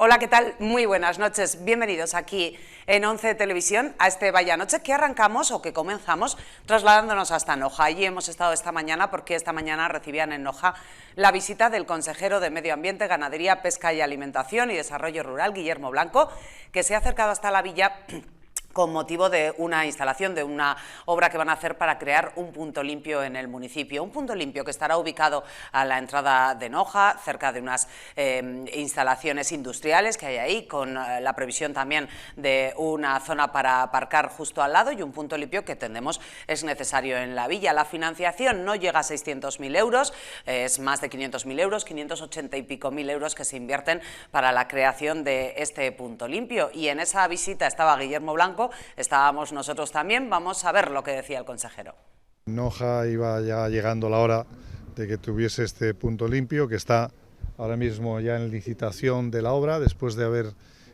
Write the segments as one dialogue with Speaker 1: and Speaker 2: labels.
Speaker 1: Hola, ¿qué tal? Muy buenas noches. Bienvenidos aquí en 11 Televisión a este Vaya Noche que arrancamos o que comenzamos trasladándonos hasta Noja. Allí hemos estado esta mañana porque esta mañana recibían en Noja la visita del consejero de Medio Ambiente, Ganadería, Pesca y Alimentación y Desarrollo Rural, Guillermo Blanco, que se ha acercado hasta la villa con motivo de una instalación, de una obra que van a hacer para crear un punto limpio en el municipio. Un punto limpio que estará ubicado a la entrada de Noja, cerca de unas instalaciones industriales que hay ahí, con la previsión también de una zona para aparcar justo al lado y un punto limpio que entendemos es necesario en la villa. La financiación no llega a 600.000 euros, es más de 500.000 euros, 580 y pico mil euros que se invierten para la creación de este punto limpio. Y en esa visita estaba Guillermo Blanco, estábamos nosotros también. Vamos a ver lo que decía el consejero.
Speaker 2: Noja iba ya llegando la hora de que tuviese este punto limpio, que está ahora mismo ya en licitación de la obra, después de haber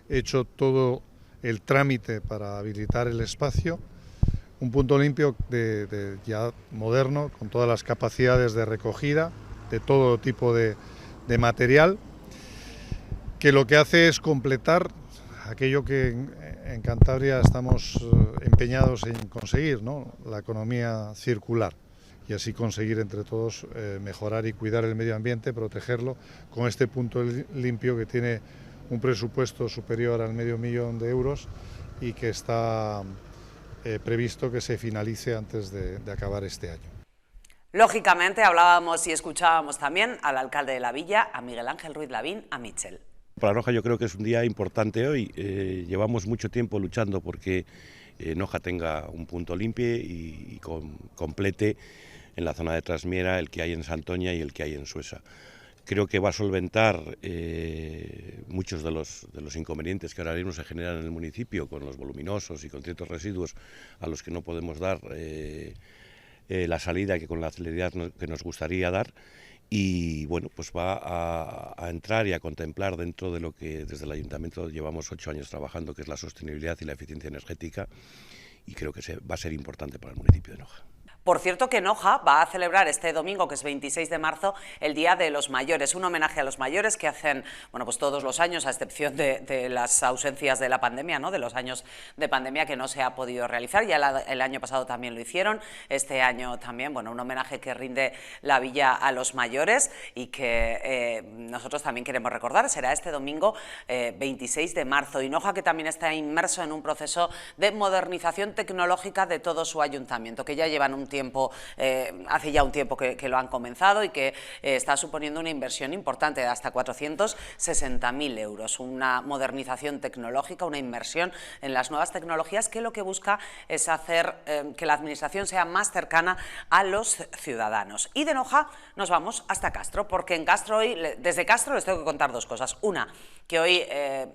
Speaker 2: hecho todo el trámite para habilitar el espacio. Un punto limpio ya moderno, con todas las capacidades de recogida de todo tipo de material, que lo que hace es completar aquello que en Cantabria estamos empeñados en conseguir, ¿no? La economía circular, y así conseguir entre todos mejorar y cuidar el medio ambiente, protegerlo con este punto limpio que tiene un presupuesto superior al $500.000 de euros y que está previsto que se finalice antes de acabar este año.
Speaker 1: Lógicamente hablábamos y escuchábamos también al alcalde de la villa, a Miguel Ángel Ruiz Lavín, a Michel.
Speaker 3: Para Noja yo creo que es un día importante hoy. Llevamos mucho tiempo luchando porque Noja tenga un punto limpio y complete en la zona de Trasmiera el que hay en Santoña y el que hay en Suesa. Creo que va a solventar muchos de los inconvenientes que ahora mismo se generan en el municipio con los voluminosos y con ciertos residuos a los que no podemos dar la salida que con la celeridad que nos gustaría dar. Y bueno, pues va a entrar y a contemplar dentro de lo que desde el Ayuntamiento llevamos 8 años trabajando, que es la sostenibilidad y la eficiencia energética, y creo que va a ser importante para el municipio de Noja.
Speaker 1: Por cierto que Noja va a celebrar este domingo, que es 26 de marzo, el Día de los Mayores, un homenaje a los mayores que hacen, bueno, pues todos los años, a excepción de las ausencias de la pandemia, ¿no? De los años de pandemia que no se ha podido realizar. Ya el año pasado también lo hicieron, este año también, bueno, un homenaje que rinde la villa a los mayores y que nosotros también queremos recordar. Será este domingo 26 de marzo. Y Noja, que también está inmerso en un proceso de modernización tecnológica de todo su ayuntamiento, que ya llevan un tiempo, hace ya un tiempo que lo han comenzado y que está suponiendo una inversión importante de hasta 460.000 euros, una modernización tecnológica, una inversión en las nuevas tecnologías que lo que busca es hacer que la administración sea más cercana a los ciudadanos. Y de Noja nos vamos hasta Castro, porque en Castro hoy, desde Castro les tengo que contar dos cosas. Una, que hoy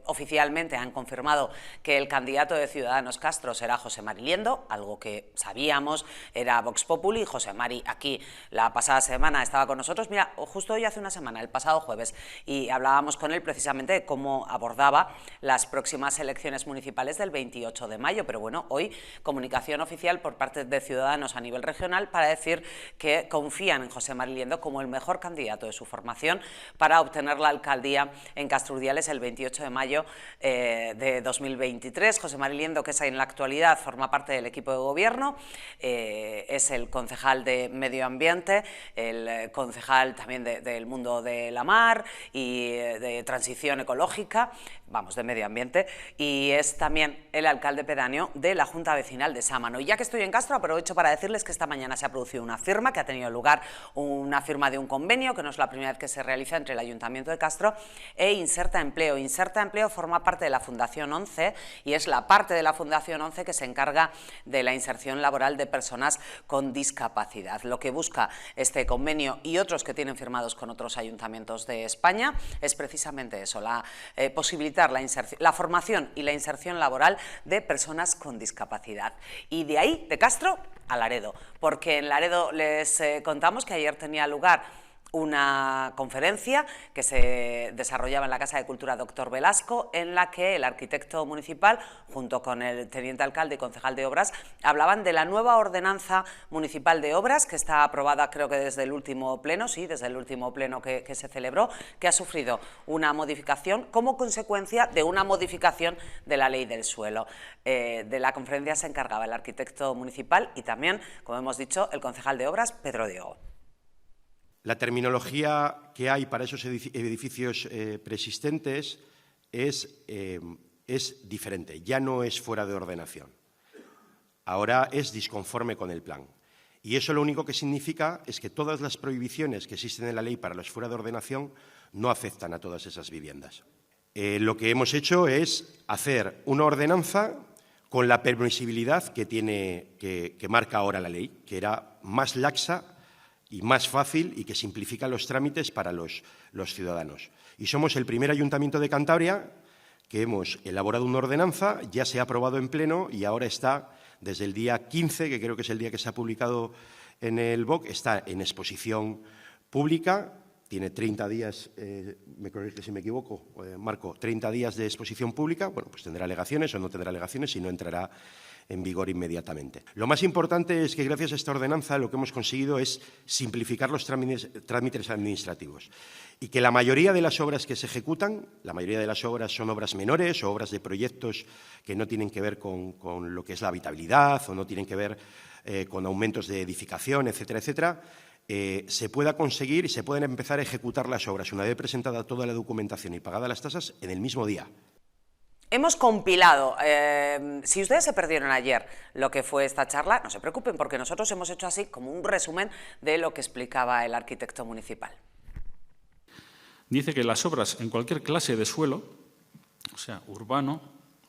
Speaker 1: oficialmente han confirmado que el candidato de Ciudadanos Castro será José Mari Liendo, algo que sabíamos, era Vox Populi. José Mari aquí la pasada semana estaba con nosotros, mira, justo hoy hace una semana, el pasado jueves, y hablábamos con él precisamente de cómo abordaba las próximas elecciones municipales del 28 de mayo, pero bueno, hoy comunicación oficial por parte de Ciudadanos a nivel regional para decir que confían en José Mari Liendo como el mejor candidato de su formación para obtener la alcaldía en Castro Urdiales el 28 de mayo de 2023. José Mari Liendo, que en la actualidad forma parte del equipo de gobierno, es el concejal de Medio Ambiente, el concejal también del mundo de la mar y de transición ecológica, vamos, de medio ambiente, y es también el alcalde pedáneo de la Junta Vecinal de Sámano. Y ya que estoy en Castro, aprovecho para decirles que esta mañana se ha producido una firma, que ha tenido lugar una firma de un convenio, que no es la primera vez que se realiza entre el Ayuntamiento de Castro e Inserta Empleo. Inserta Empleo forma parte de la Fundación 11 y es la parte de la Fundación 11 que se encarga de la inserción laboral de personas con discapacidad. Lo que busca este convenio y otros que tienen firmados con otros ayuntamientos de España es precisamente eso, posibilitar la formación y la inserción laboral de personas con discapacidad. Y de ahí, de Castro a Laredo, porque en Laredo les contamos que ayer tenía lugar una conferencia que se desarrollaba en la Casa de Cultura Doctor Velasco, en la que el arquitecto municipal, junto con el teniente alcalde y concejal de obras, hablaban de la nueva ordenanza municipal de obras, que está aprobada creo que desde el último pleno, sí, desde el último pleno que se celebró, que ha sufrido una modificación como consecuencia de una modificación de la ley del suelo. De la conferencia se encargaba el arquitecto municipal y también, como hemos dicho, el concejal de obras, Pedro Diego.
Speaker 4: La terminología que hay para esos edificios preexistentes es diferente, ya no es fuera de ordenación. Ahora es disconforme con el plan. Y eso lo único que significa es que todas las prohibiciones que existen en la ley para los fuera de ordenación no afectan a todas esas viviendas. Lo que hemos hecho es hacer una ordenanza con la permisibilidad que marca ahora la ley, que era más laxa y más fácil y que simplifica los trámites para los ciudadanos. Y somos el primer ayuntamiento de Cantabria que hemos elaborado una ordenanza, ya se ha aprobado en pleno y ahora está desde el día 15, que creo que es el día que se ha publicado en el BOC, está en exposición pública, tiene 30 días, me corrige si me equivoco, Marco, 30 días de exposición pública, bueno, pues tendrá alegaciones o no tendrá alegaciones y no entrará en vigor inmediatamente. Lo más importante es que gracias a esta ordenanza lo que hemos conseguido es simplificar los trámites administrativos y que la mayoría de las obras que se ejecutan, la mayoría de las obras son obras menores o obras de proyectos que no tienen que ver con lo que es la habitabilidad o no tienen que ver con aumentos de edificación, etcétera, etcétera, se pueda conseguir y se pueden empezar a ejecutar las obras una vez presentada toda la documentación y pagadas las tasas en el mismo día.
Speaker 1: Hemos compilado, si ustedes se perdieron ayer lo que fue esta charla, no se preocupen porque nosotros hemos hecho así como un resumen de lo que explicaba el arquitecto municipal.
Speaker 5: Dice que las obras en cualquier clase de suelo, o sea, urbano,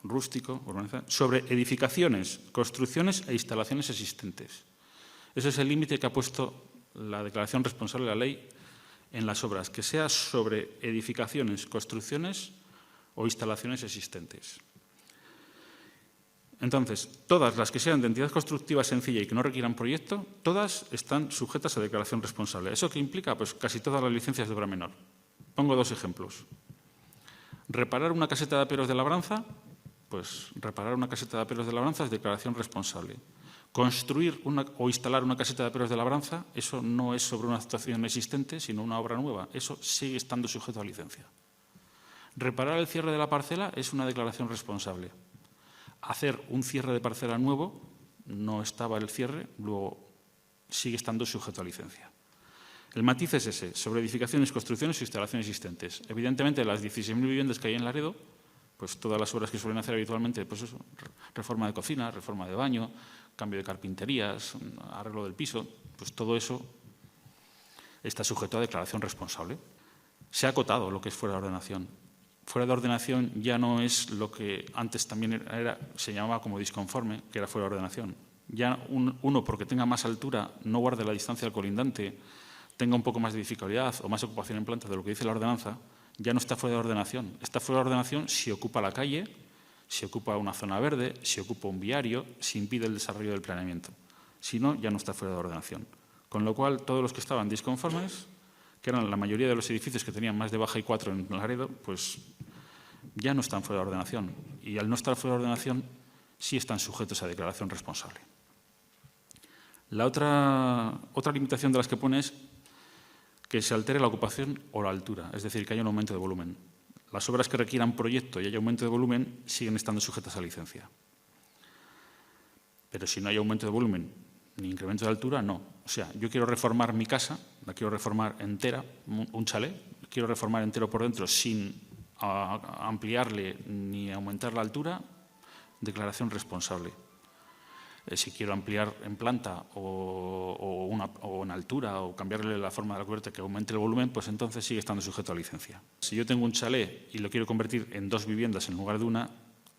Speaker 5: rústico, sobre edificaciones, construcciones e instalaciones existentes. Ese es el límite que ha puesto la declaración responsable de la ley en las obras, que sea sobre edificaciones, construcciones o instalaciones existentes. Entonces, todas las que sean de entidad constructiva sencilla y que no requieran proyecto, todas están sujetas a declaración responsable. ¿Eso qué implica? Pues casi todas las licencias de obra menor. Pongo dos ejemplos. Reparar una caseta de aperos de labranza, pues reparar una caseta de aperos de labranza es declaración responsable. Construir o instalar una caseta de aperos de labranza, eso no es sobre una actuación existente, sino una obra nueva. Eso sigue estando sujeto a licencia. Reparar el cierre de la parcela es una declaración responsable. Hacer un cierre de parcela nuevo, no estaba el cierre, luego sigue estando sujeto a licencia. El matiz es ese, sobre edificaciones, construcciones e instalaciones existentes. Evidentemente, las 16.000 viviendas que hay en Laredo, pues todas las obras que suelen hacer habitualmente, pues eso, reforma de cocina, reforma de baño, cambio de carpinterías, arreglo del piso, pues todo eso está sujeto a declaración responsable. Se ha acotado lo que es fuera de ordenación. Fuera de ordenación ya no es lo que antes también se llamaba como disconforme, que era fuera de ordenación. Ya uno, porque tenga más altura, no guarde la distancia al colindante, tenga un poco más de edificabilidad o más ocupación en planta de lo que dice la ordenanza, ya no está fuera de ordenación. Está fuera de ordenación si ocupa la calle, si ocupa una zona verde, si ocupa un viario, si impide el desarrollo del planeamiento. Si no, ya no está fuera de ordenación. Con lo cual, todos los que estaban disconformes, que eran la mayoría de los edificios que tenían más de baja y 4 en Laredo, pues ya no están fuera de ordenación. Y al no estar fuera de ordenación, sí están sujetos a declaración responsable. La otra limitación de las que pone es que se altere la ocupación o la altura, es decir, que haya un aumento de volumen. Las obras que requieran proyecto y haya aumento de volumen siguen estando sujetas a licencia. Pero si no hay aumento de volumen ni incremento de altura, no. O sea, yo quiero reformar mi casa, la quiero reformar entera, un chalet, quiero reformar entero por dentro sin ampliarle ni aumentar la altura, declaración responsable. Si quiero ampliar en planta o en altura o cambiarle la forma de la cubierta que aumente el volumen, pues entonces sigue estando sujeto a licencia. Si yo tengo un chalet y lo quiero convertir en 2 viviendas en lugar de una,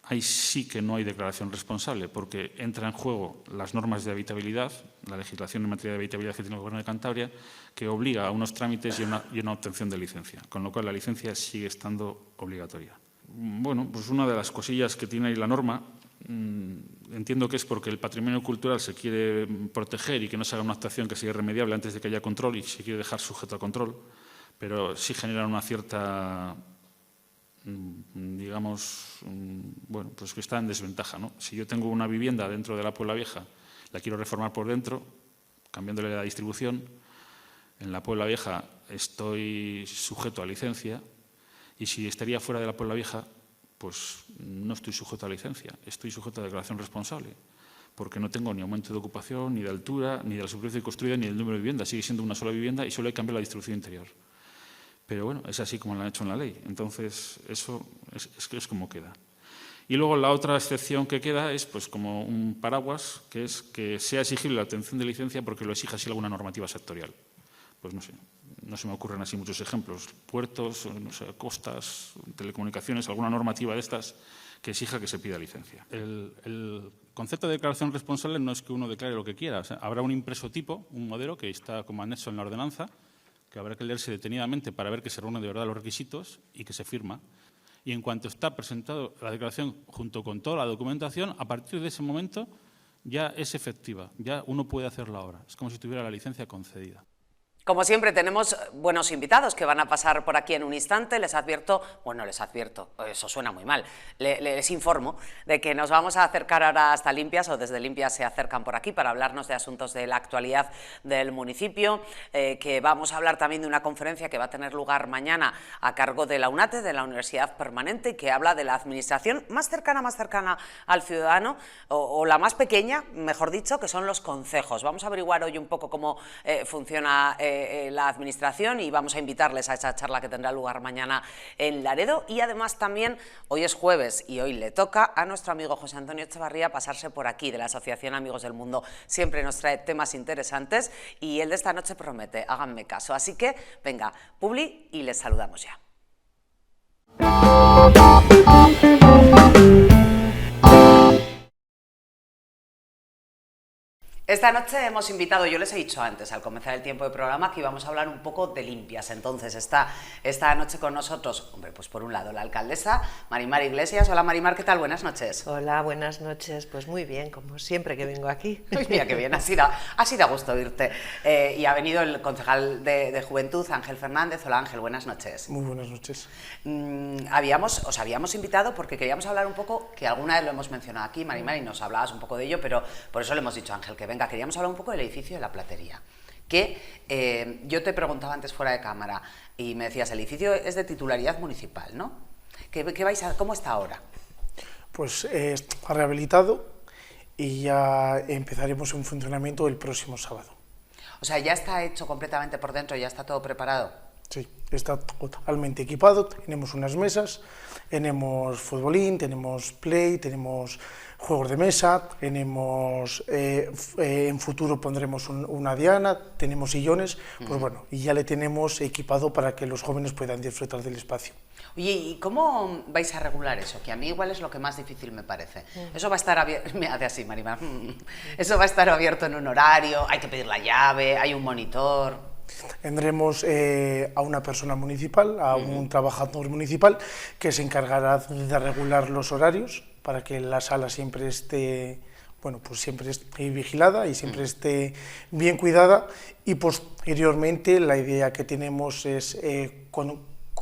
Speaker 5: ahí sí que no hay declaración responsable, porque entra en juego las normas de habitabilidad, la legislación en materia de habitabilidad que tiene el Gobierno de Cantabria, que obliga a unos trámites y una obtención de licencia, con lo cual la licencia sigue estando obligatoria. Bueno, pues una de las cosillas que tiene ahí la norma entiendo que es porque el patrimonio cultural se quiere proteger y que no se haga una actuación que sea irremediable antes de que haya control y se quiere dejar sujeto a control, pero sí generan una cierta, digamos, bueno, pues que está en desventaja, ¿no? Si yo tengo una vivienda dentro de la Puebla Vieja, la quiero reformar por dentro, cambiándole la distribución, en la Puebla Vieja estoy sujeto a licencia y si estaría fuera de la Puebla Vieja, pues no estoy sujeto a licencia, estoy sujeto a declaración responsable, porque no tengo ni aumento de ocupación, ni de altura, ni de la superficie construida, ni del número de viviendas. Sigue siendo una sola vivienda y solo hay que cambiar la distribución interior. Pero bueno, es así como lo han hecho en la ley. Entonces, eso es como queda. Y luego la otra excepción que queda es pues como un paraguas, que es que sea exigible la obtención de licencia porque lo exija así alguna normativa sectorial. Pues no sé, no se me ocurren así muchos ejemplos. Puertos, no sé, costas, telecomunicaciones, alguna normativa de estas que exija que se pida licencia. El concepto de declaración responsable no es que uno declare lo que quiera. O sea, habrá un impreso tipo, un modelo que está como anexo en la ordenanza, que habrá que leerse detenidamente para ver que se reúnen de verdad los requisitos y que se firma. Y en cuanto está presentado la declaración junto con toda la documentación, a partir de ese momento ya es efectiva, ya uno puede hacer la obra. Es como si tuviera la licencia concedida.
Speaker 1: Como siempre, tenemos buenos invitados que van a pasar por aquí en un instante. Les advierto, eso suena muy mal, les informo de que nos vamos a acercar ahora hasta Limpias, o desde Limpias se acercan por aquí para hablarnos de asuntos de la actualidad del municipio, que vamos a hablar también de una conferencia que va a tener lugar mañana a cargo de la UNATE, de la Universidad Permanente, que habla de la administración más cercana al ciudadano, o la más pequeña, mejor dicho, que son los concejos. Vamos a averiguar hoy un poco cómo funciona la administración y vamos a invitarles a esa charla que tendrá lugar mañana en Laredo. Y además también, hoy es jueves y hoy le toca a nuestro amigo José Antonio Echevarría pasarse por aquí, de la Asociación Amigos del Mundo. Siempre nos trae temas interesantes y el de esta noche promete, háganme caso. Así que, venga, publi y les saludamos ya. Esta noche hemos invitado, yo les he dicho antes, al comenzar el tiempo de programa, que íbamos a hablar un poco de limpias. Entonces está esta noche con nosotros, hombre, pues por un lado la alcaldesa, Marimar Iglesias. Hola Marimar, ¿qué tal? Buenas noches.
Speaker 6: Hola, buenas noches. Pues muy bien, como siempre que vengo aquí.
Speaker 1: Mira qué bien, ha sido a gusto oírte. Y ha venido el concejal de Juventud, Ángel Fernández. Hola Ángel, buenas noches.
Speaker 7: Muy buenas noches.
Speaker 1: Os habíamos invitado porque queríamos hablar un poco, que alguna vez lo hemos mencionado aquí, Marimar, y nos hablabas un poco de ello, pero por eso le hemos dicho a Ángel que venga. Queríamos hablar un poco del edificio de la Platería, que yo te preguntaba antes fuera de cámara y me decías, el edificio es de titularidad municipal, ¿no? ¿Cómo está ahora?
Speaker 7: Pues está rehabilitado y ya empezaremos un funcionamiento el próximo sábado.
Speaker 1: O sea, ¿ya está hecho completamente por dentro, ya está todo preparado?
Speaker 7: Sí, está totalmente equipado, tenemos unas mesas, tenemos futbolín, tenemos play, tenemos juegos de mesa, tenemos en futuro pondremos una diana, tenemos sillones, pues bueno, y ya le tenemos equipado para que los jóvenes puedan disfrutar del espacio.
Speaker 1: Oye, ¿y cómo vais a regular eso? Que a mí igual es lo que más difícil me parece. Eso va a estar abierto, me hace así, Marimar, eso va a estar abierto en un horario, hay que pedir la llave, hay un monitor.
Speaker 7: Tendremos a una persona municipal, a un trabajador municipal, que se encargará de regular los horarios para que la sala siempre esté, bueno, pues siempre esté vigilada y siempre esté bien cuidada. Y posteriormente la idea que tenemos es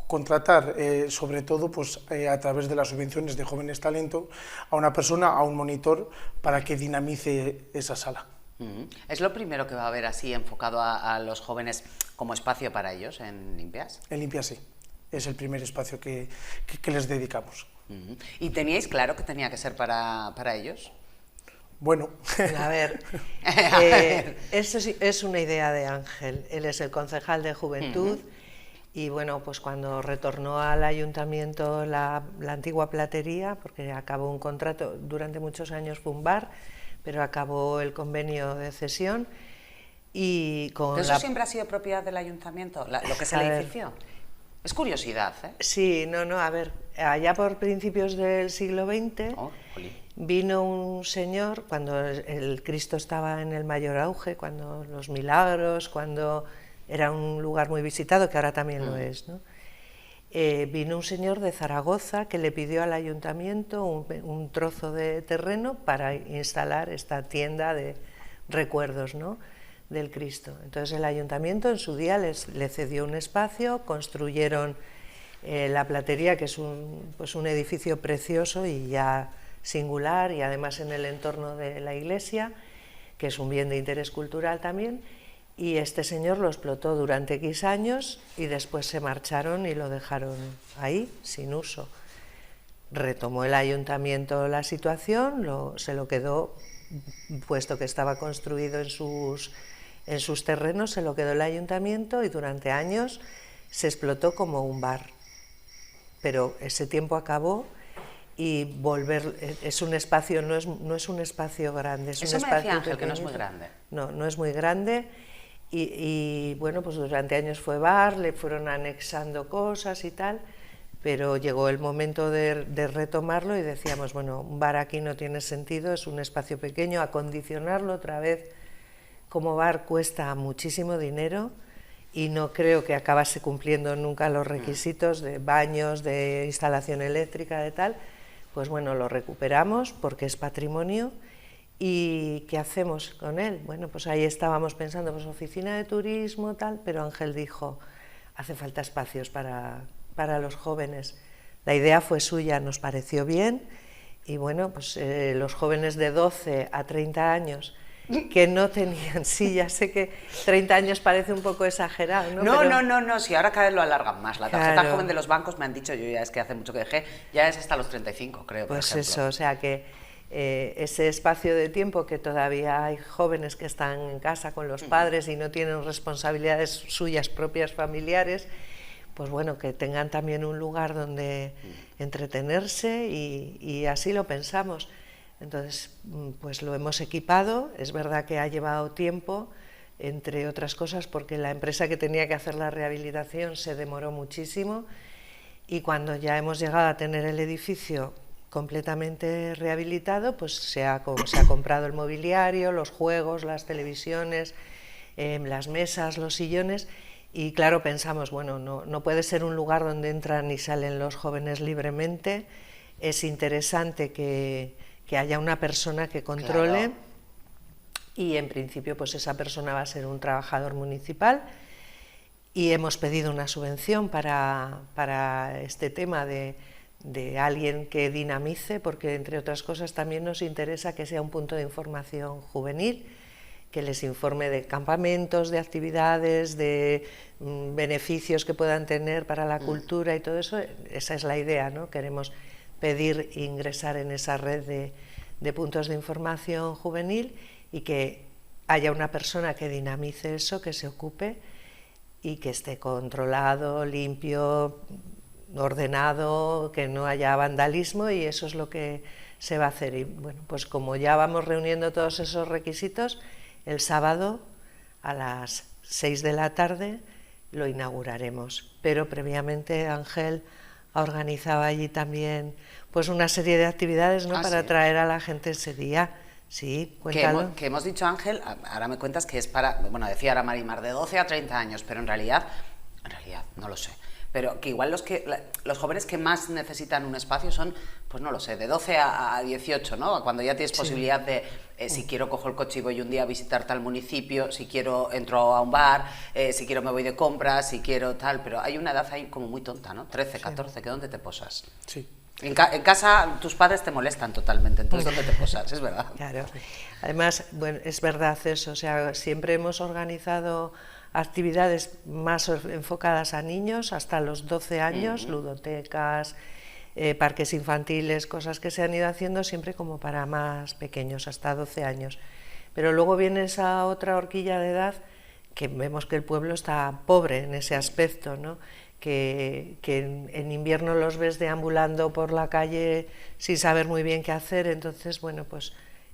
Speaker 7: contratar, sobre todo pues, a través de las subvenciones de Jóvenes Talento, a una persona, a un monitor, para que dinamice esa sala.
Speaker 1: ¿Es lo primero que va a haber así enfocado a los jóvenes como espacio para ellos en Limpias?
Speaker 7: En Limpias sí, es el primer espacio que les dedicamos.
Speaker 1: ¿Y teníais claro que tenía que ser para ellos?
Speaker 7: Bueno,
Speaker 6: a ver, eso es una idea de Ángel. Él es el concejal de Juventud y bueno, pues cuando retornó al ayuntamiento la antigua Platería, porque acabó un contrato, durante muchos años fue un bar, pero acabó el convenio de cesión y con
Speaker 1: ¿Eso siempre ha sido propiedad del ayuntamiento, lo que es el edificio? Es curiosidad, ¿eh?
Speaker 6: Sí, a ver, allá por principios del siglo XX vino un señor, cuando el Cristo estaba en el mayor auge, cuando los milagros, cuando era un lugar muy visitado, que ahora también lo es, ¿no? vino un señor de Zaragoza que le pidió al ayuntamiento un trozo de terreno para instalar esta tienda de recuerdos, ¿no?, del Cristo. Entonces el ayuntamiento en su día le cedió un espacio, construyeron la platería, que es un edificio precioso y ya singular, y además en el entorno de la iglesia, que es un bien de interés cultural también, y este señor lo explotó durante X años y después se marcharon y lo dejaron ahí, sin uso. Retomó el ayuntamiento la situación, se lo quedó, puesto que estaba construido en sus terrenos, se lo quedó el ayuntamiento y durante años se explotó como un bar. Pero ese tiempo acabó y es un espacio, no es un espacio grande, es
Speaker 1: Eso
Speaker 6: un
Speaker 1: me
Speaker 6: espacio
Speaker 1: decía Ángel,
Speaker 6: pequeño.
Speaker 1: que no es muy grande.
Speaker 6: No, no es muy grande. Y bueno, pues durante años fue bar, le fueron anexando cosas y tal, pero llegó el momento de retomarlo y decíamos, bueno, un bar aquí no tiene sentido, es un espacio pequeño, acondicionarlo otra vez como bar cuesta muchísimo dinero y no creo que acabase cumpliendo nunca los requisitos de baños, de instalación eléctrica, de tal. Pues bueno, lo recuperamos porque es patrimonio. ¿Y qué hacemos con él? Bueno, pues ahí estábamos pensando, pues oficina de turismo, tal, pero Ángel dijo, hace falta espacios para los jóvenes. La idea fue suya, nos pareció bien, y bueno, pues los jóvenes de 12 a 30 años que no tenían, sí, ya sé que 30 años parece un poco exagerado, ¿no?
Speaker 1: No, si ahora cada vez lo alargan más. La tarjeta
Speaker 6: Claro.
Speaker 1: joven de los bancos, me han dicho, yo ya es que hace mucho que dejé, ya es hasta los 35, creo, por
Speaker 6: Pues
Speaker 1: ejemplo.
Speaker 6: eso, o sea que ese espacio de tiempo que todavía hay jóvenes que están en casa con los padres y no tienen responsabilidades suyas propias familiares, pues bueno, que tengan también un lugar donde entretenerse y así lo pensamos. Entonces, pues lo hemos equipado, es verdad que ha llevado tiempo, entre otras cosas porque la empresa que tenía que hacer la rehabilitación se demoró muchísimo y cuando ya hemos llegado a tener el edificio completamente rehabilitado, pues se ha comprado el mobiliario, los juegos, las televisiones, las mesas, los sillones, y claro, pensamos, bueno, no puede ser un lugar donde entran y salen los jóvenes libremente, es interesante que haya una persona que controle, claro. Y en principio pues esa persona va a ser un trabajador municipal, y hemos pedido una subvención para este tema de alguien que dinamice, porque entre otras cosas también nos interesa que sea un punto de información juvenil, que les informe de campamentos, de actividades, de beneficios que puedan tener para la cultura y todo eso. Esa es la idea, ¿no? Queremos pedir ingresar en esa red de puntos de información juvenil y que haya una persona que dinamice eso, que se ocupe y que esté controlado, limpio, ordenado, que no haya vandalismo, y eso es lo que se va a hacer. Y bueno, pues como ya vamos reuniendo todos esos requisitos, el sábado a las 6 de la tarde lo inauguraremos. Pero previamente Ángel ha organizado allí también pues una serie de actividades, ¿no? Para atraer a la gente ese día. Sí, cuéntalo.
Speaker 1: Que hemos dicho, Ángel, ahora me cuentas que es para, bueno, decía ahora Marimar, de 12 a 30 años, pero en realidad no lo sé. Pero que igual los jóvenes que más necesitan un espacio son, pues no lo sé, de 12 a 18, ¿no? Cuando ya tienes posibilidad de, si quiero cojo el coche y voy un día a visitar tal municipio, si quiero entro a un bar, si quiero me voy de compras, si quiero tal, pero hay una edad ahí como muy tonta, ¿no? 13, 14, ¿que dónde te posas?
Speaker 7: Sí.
Speaker 1: En casa tus padres te molestan totalmente, entonces ¿dónde te posas? Es verdad.
Speaker 6: Claro. Además, bueno, es verdad eso, o sea, siempre hemos organizado actividades más enfocadas a niños hasta los 12 años, ludotecas, parques infantiles, cosas que se han ido haciendo siempre como para más pequeños, hasta 12 años. Pero luego viene esa otra horquilla de edad que vemos que el pueblo está pobre en ese aspecto, ¿no? Que en invierno los ves deambulando por la calle sin saber muy bien qué hacer, entonces, bueno, pues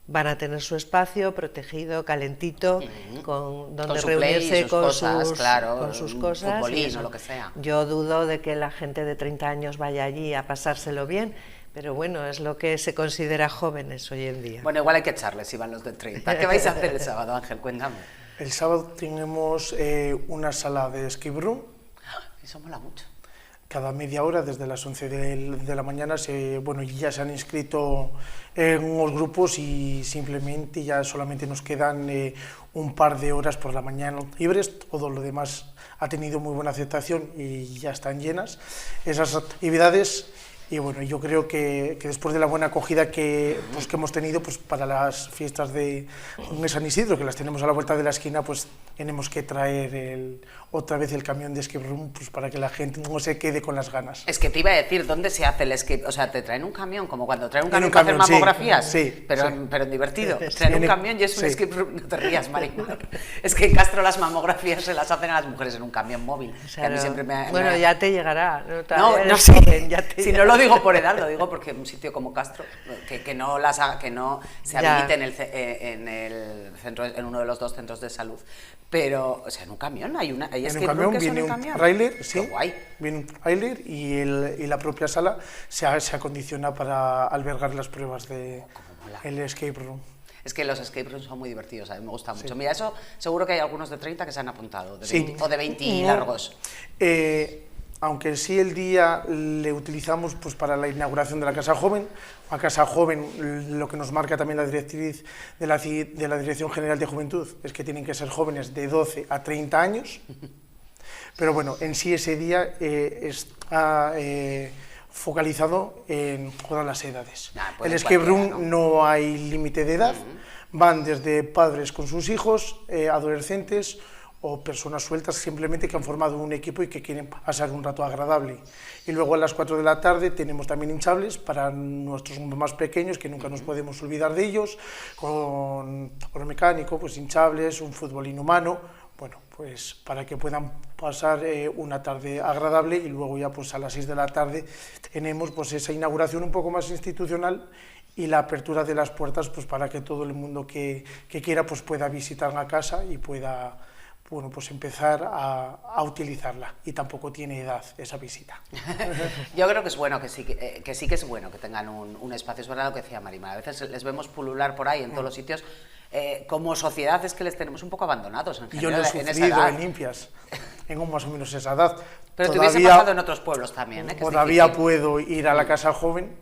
Speaker 6: van a tener su espacio protegido, calentito, donde reunirse con sus cosas.
Speaker 1: Futbolín o lo que sea.
Speaker 6: Yo dudo de que la gente de 30 años vaya allí a pasárselo bien, pero bueno, es lo que se considera jóvenes hoy en día.
Speaker 1: Bueno, igual hay que echarles si van los de 30. ¿Qué vais a hacer el sábado, Ángel? Cuéntame.
Speaker 7: El sábado tenemos una sala de escape room.
Speaker 1: Eso mola mucho.
Speaker 7: cada media hora, desde las 11 de la mañana, ya se han inscrito en unos grupos y simplemente ya solamente nos quedan un par de horas por la mañana libres. Todo lo demás ha tenido muy buena aceptación y ya están llenas esas actividades. Y bueno, yo creo que después de la buena acogida que hemos tenido para las fiestas de San Isidro, que las tenemos a la vuelta de la esquina, pues tenemos que traer otra vez el camión de escape room para que la gente no se quede con las ganas.
Speaker 1: Es que te iba a decir, ¿dónde se hace el escape? O sea, te traen un camión, como cuando traen un camión para hacer mamografías,
Speaker 7: sí,
Speaker 1: pero en divertido. Traen un camión y es un escape room. No te rías, Marimar. Es que en Castro las mamografías se las hacen a las mujeres en un camión móvil.
Speaker 6: Claro.
Speaker 1: Que a mí siempre
Speaker 6: Bueno, ya te llegará.
Speaker 1: No, sí. Si no lo digo por edad, lo digo porque un sitio como Castro, que no se habilite en uno de los 2 centros de salud, pero, o sea, en un camión hay
Speaker 7: en un camión viene un trailer, sí,
Speaker 1: guay.
Speaker 7: Viene un trailer y la propia sala se acondiciona para albergar las pruebas del escape room.
Speaker 1: Es que los escape rooms son muy divertidos, a mí me gusta mucho. Mira, eso seguro que hay algunos de 30 que se han apuntado, de 20, o de 20 largos.
Speaker 7: Aunque sí el día le utilizamos para la inauguración de la Casa Joven. La Casa Joven, lo que nos marca también la directriz de la Dirección General de Juventud es que tienen que ser jóvenes de 12 a 30 años. Pero bueno, en sí ese día está focalizado en todas las edades. El escape room no hay límite de edad, van desde padres con sus hijos, adolescentes o personas sueltas simplemente que han formado un equipo y que quieren pasar un rato agradable. Y luego a las 4 de la tarde tenemos también hinchables para nuestros más pequeños, que nunca nos podemos olvidar de ellos, con oro mecánico, pues hinchables, un fútbol inhumano, bueno, pues para que puedan pasar una tarde agradable. Y luego ya a las 6 de la tarde tenemos esa inauguración un poco más institucional y la apertura de las puertas para que todo el mundo que quiera pueda visitar la casa y pueda empezar a utilizarla, y tampoco tiene edad esa visita.
Speaker 1: Yo creo que es bueno, que sí que es bueno que tengan un espacio. Es verdad lo que decía Marimar, a veces les vemos pulular por ahí en todos los sitios. Como sociedad es que les tenemos un poco abandonados en general.
Speaker 7: Yo lo he sufrido en Limpias, tengo más o menos esa edad.
Speaker 1: Pero te hubiese pasado en otros pueblos también, ¿eh?
Speaker 7: Todavía puedo ir a la Casa Joven.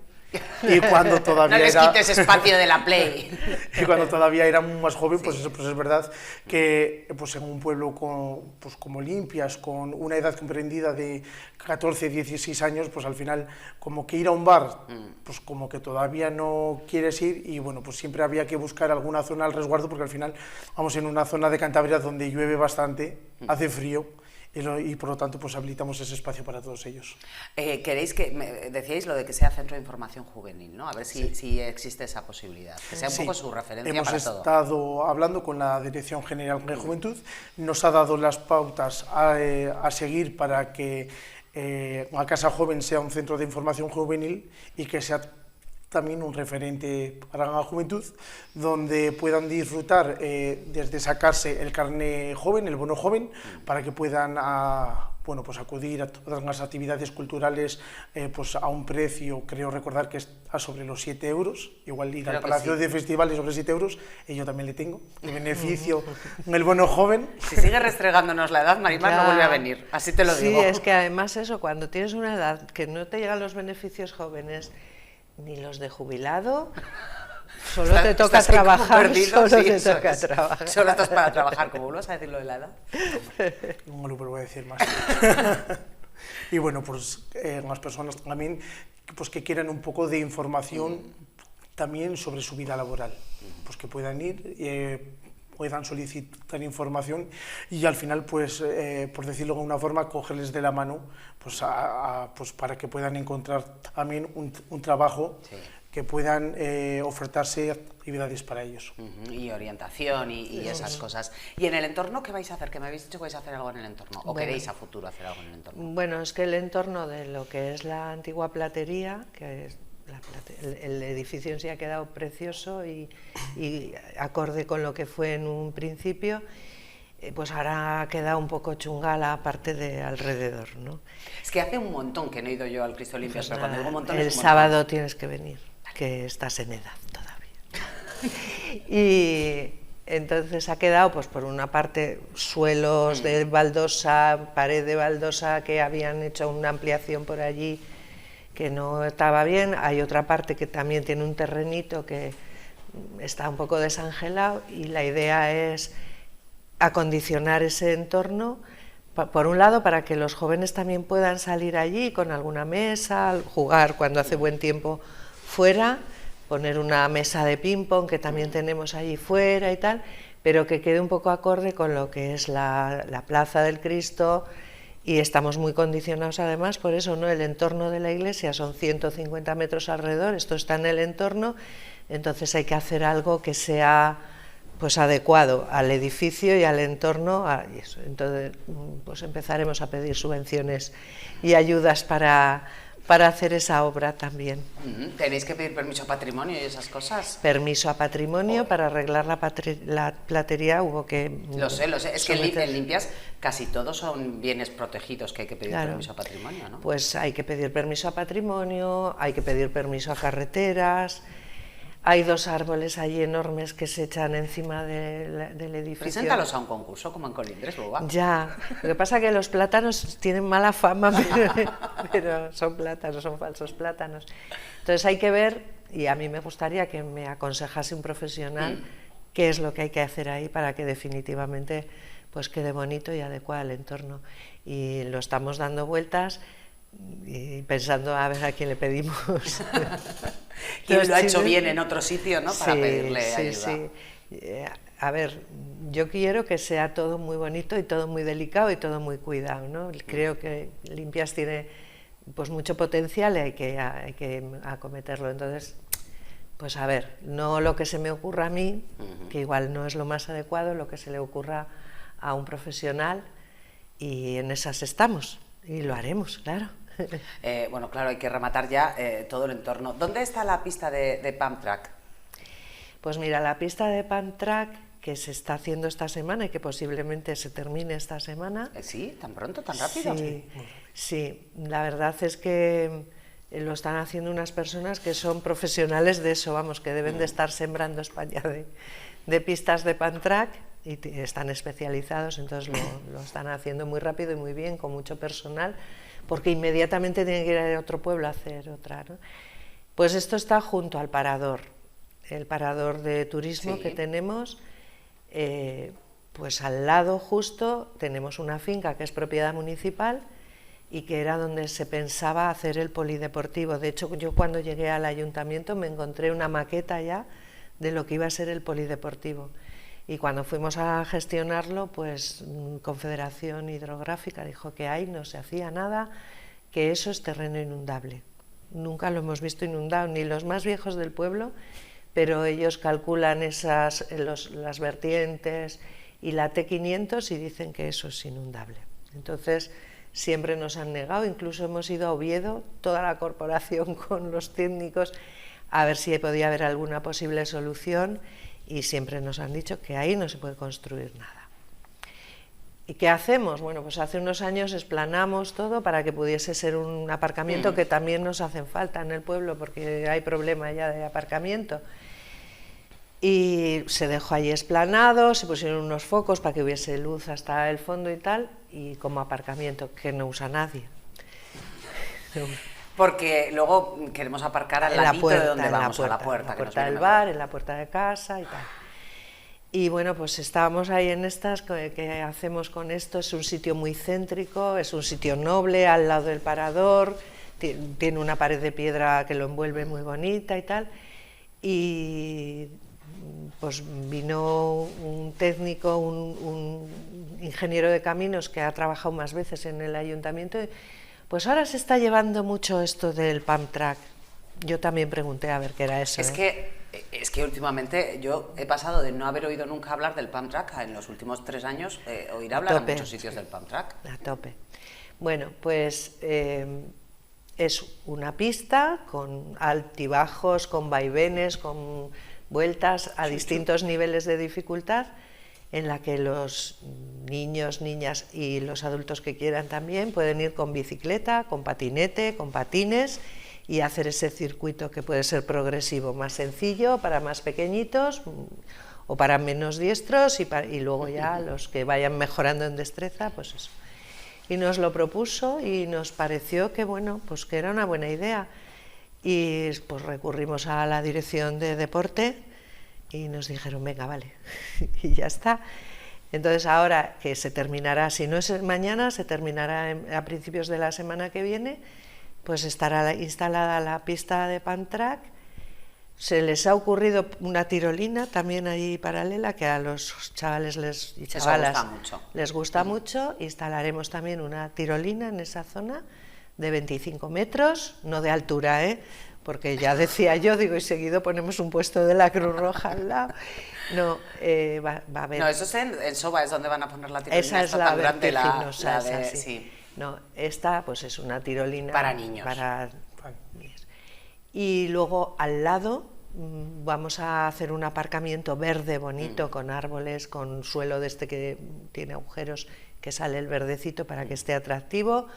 Speaker 7: Y cuando todavía
Speaker 1: no les quites espacio de la Play.
Speaker 7: Y cuando todavía era más joven, pues es verdad que en un pueblo como Limpias, con una edad comprendida de 14, 16 años, pues al final como que ir a un bar, pues como que todavía no quieres ir, y bueno, pues siempre había que buscar alguna zona al resguardo, porque al final vamos en una zona de Cantabria donde llueve bastante, hace frío, y por lo tanto habilitamos ese espacio para todos ellos.
Speaker 1: Queréis decíais lo de que sea centro de información juvenil, ¿no? A ver si existe esa posibilidad, que sea un poco su referencia para todo.
Speaker 7: Hemos estado hablando con la Dirección General de Juventud, nos ha dado las pautas a seguir para que la Casa Joven sea un centro de información juvenil y que sea también un referente para la juventud, donde puedan disfrutar desde sacarse el carné joven, el bono joven, para que puedan acudir a todas las actividades culturales a un precio, creo recordar que está sobre los 7 euros, igual ir al Palacio de Festivales sobre 7 euros, y yo también le tengo el beneficio en el bono joven.
Speaker 1: Si sigue restregándonos la edad, Marimar no vuelve a venir, así te lo digo.
Speaker 6: Sí, es que además eso, cuando tienes una edad que no te llegan los beneficios jóvenes, ni los de jubilado, solo te toca trabajar,
Speaker 1: Solo estás para trabajar, ¿cómo vuelvas a decir lo de la edad?
Speaker 7: No lo vuelvo a decir más. Y bueno, pues las personas también que quieran un poco de información también sobre su vida laboral, pues que puedan ir, puedan solicitar información y al final, por decirlo de alguna forma, cogerles de la mano para que puedan encontrar también un trabajo, que puedan ofertarse actividades para ellos.
Speaker 1: Y orientación y esas cosas. ¿Y en el entorno qué vais a hacer? Que me habéis dicho que vais a hacer algo en el entorno, ¿o queréis a futuro hacer algo en el entorno?
Speaker 6: Bueno, es que el entorno de lo que es la antigua platería, que es el edificio en sí ha quedado precioso y acorde con lo que fue en un principio, pues ahora ha quedado un poco chunga la parte de alrededor, ¿no?
Speaker 1: Es que hace un montón que no he ido yo al Cristo Limpias, pero cuando digo un montón
Speaker 6: el sábado tienes que venir, que estás en edad todavía. Y Entonces ha quedado, pues por una parte, suelos de baldosa, pared de baldosa que habían hecho una ampliación por allí que no estaba bien. Hay otra parte que también tiene un terrenito que está un poco desangelado y la idea es acondicionar ese entorno, por un lado, para que los jóvenes también puedan salir allí con alguna mesa, jugar cuando hace buen tiempo fuera, poner una mesa de ping-pong que también tenemos allí fuera y tal, pero que quede un poco acorde con lo que es la Plaza del Cristo, y estamos muy condicionados además por eso, ¿no? El entorno de la iglesia son 150 metros alrededor, esto está en el entorno, entonces hay que hacer algo que sea pues adecuado al edificio y al entorno, y eso. Entonces pues empezaremos a pedir subvenciones y ayudas para hacer esa obra también.
Speaker 1: ¿Tenéis que pedir permiso a patrimonio y esas cosas?
Speaker 6: Permiso a patrimonio, para arreglar la platería hubo que...
Speaker 1: Lo sé, es que en Limpias casi todos son bienes protegidos que hay que pedir permiso a patrimonio, ¿no?
Speaker 6: Pues hay que pedir permiso a patrimonio, hay que pedir permiso a carreteras. Hay 2 árboles allí enormes que se echan encima del edificio.
Speaker 1: Preséntalos a un concurso, como en Colindres, luego.
Speaker 6: Ya, lo que pasa es que los plátanos tienen mala fama, pero son plátanos, son falsos plátanos. Entonces hay que ver, y a mí me gustaría que me aconsejase un profesional qué es lo que hay que hacer ahí para que definitivamente pues quede bonito y adecuado al entorno. Y lo estamos dando vueltas y pensando a ver a quién le pedimos.
Speaker 1: ¿Quién lo ha hecho bien en otro sitio, ¿no? Para pedirle ayuda.
Speaker 6: Sí. A ver, yo quiero que sea todo muy bonito y todo muy delicado y todo muy cuidado, ¿no? Creo que Limpias tiene pues mucho potencial y hay que acometerlo. Entonces, pues a ver, no lo que se me ocurra a mí, que igual no es lo más adecuado, lo que se le ocurra a un profesional, y en esas estamos y lo haremos, claro.
Speaker 1: Bueno, claro, hay que rematar ya todo el entorno. ¿Dónde está la pista de pump track?
Speaker 6: Pues mira, la pista de pump track que se está haciendo esta semana y que posiblemente se termine esta semana.
Speaker 1: ¿Sí? ¿Tan pronto? ¿Tan rápido?
Speaker 6: Sí, la verdad es que lo están haciendo unas personas que son profesionales de eso, vamos, que deben de estar sembrando España de pistas de pump track, y están especializados, entonces lo están haciendo muy rápido y muy bien, con mucho personal, porque inmediatamente tienen que ir a otro pueblo a hacer otra, ¿no? Pues esto está junto al parador, el parador de turismo que tenemos, pues al lado justo tenemos una finca que es propiedad municipal y que era donde se pensaba hacer el polideportivo. De hecho, yo cuando llegué al ayuntamiento me encontré una maqueta ya de lo que iba a ser el polideportivo. Y cuando fuimos a gestionarlo, pues Confederación Hidrográfica dijo que ahí no se hacía nada, que eso es terreno inundable. Nunca lo hemos visto inundado, ni los más viejos del pueblo, pero ellos calculan las vertientes y la T500 y dicen que eso es inundable. Entonces, siempre nos han negado, incluso hemos ido a Oviedo, toda la corporación con los técnicos, a ver si podía haber alguna posible solución, y siempre nos han dicho que ahí no se puede construir nada. ¿Y qué hacemos? Bueno, pues hace unos años explanamos todo para que pudiese ser un aparcamiento, que también nos hacen falta en el pueblo porque hay problema ya de aparcamiento. Y se dejó ahí explanado, se pusieron unos focos para que hubiese luz hasta el fondo y tal, y como aparcamiento que no usa nadie.
Speaker 1: Porque luego queremos aparcar al ladito de donde vamos, a la puerta.
Speaker 6: En la puerta del bar, en la puerta de casa y tal. Y bueno, pues estábamos ahí en estas, ¿qué hacemos con esto? Es un sitio muy céntrico, es un sitio noble, al lado del parador, tiene una pared de piedra que lo envuelve muy bonita y tal. Y pues vino un técnico, un ingeniero de caminos que ha trabajado más veces en el ayuntamiento. Pues ahora se está llevando mucho esto del pump track. Yo también pregunté a ver qué era eso.
Speaker 1: Es que últimamente yo he pasado de no haber oído nunca hablar del pump track a en los últimos 3 años oír hablar en muchos sitios del pump track.
Speaker 6: A tope. Bueno, pues es una pista con altibajos, con vaivenes, con vueltas a distintos niveles de dificultad, en la que los niños, niñas y los adultos que quieran también pueden ir con bicicleta, con patinete, con patines y hacer ese circuito que puede ser progresivo, más sencillo para más pequeñitos o para menos diestros y luego ya los que vayan mejorando en destreza, pues eso. Y nos lo propuso y nos pareció que, bueno, pues que era una buena idea. Y pues recurrimos a la dirección de deporte y nos dijeron, venga, vale, y ya está. Entonces ahora que se terminará, si no es mañana, se terminará a principios de la semana que viene, pues estará instalada la pista de Pantrack. Se les ha ocurrido una tirolina también ahí paralela, que a los chavales y chavalas les gusta mucho. Instalaremos también una tirolina en esa zona de 25 metros, no de altura, porque ya decía yo, digo, y seguido ponemos un puesto de la Cruz Roja al lado. No, va a haber...
Speaker 1: No, eso es en Soba, es donde van a poner la tirolina.
Speaker 6: Esa es la vertiginosa,
Speaker 1: de...
Speaker 6: sí. No, esta pues es una tirolina...
Speaker 1: Para niños.
Speaker 6: Y luego al lado vamos a hacer un aparcamiento verde bonito con árboles, con suelo de este que tiene agujeros, que sale el verdecito para que esté atractivo,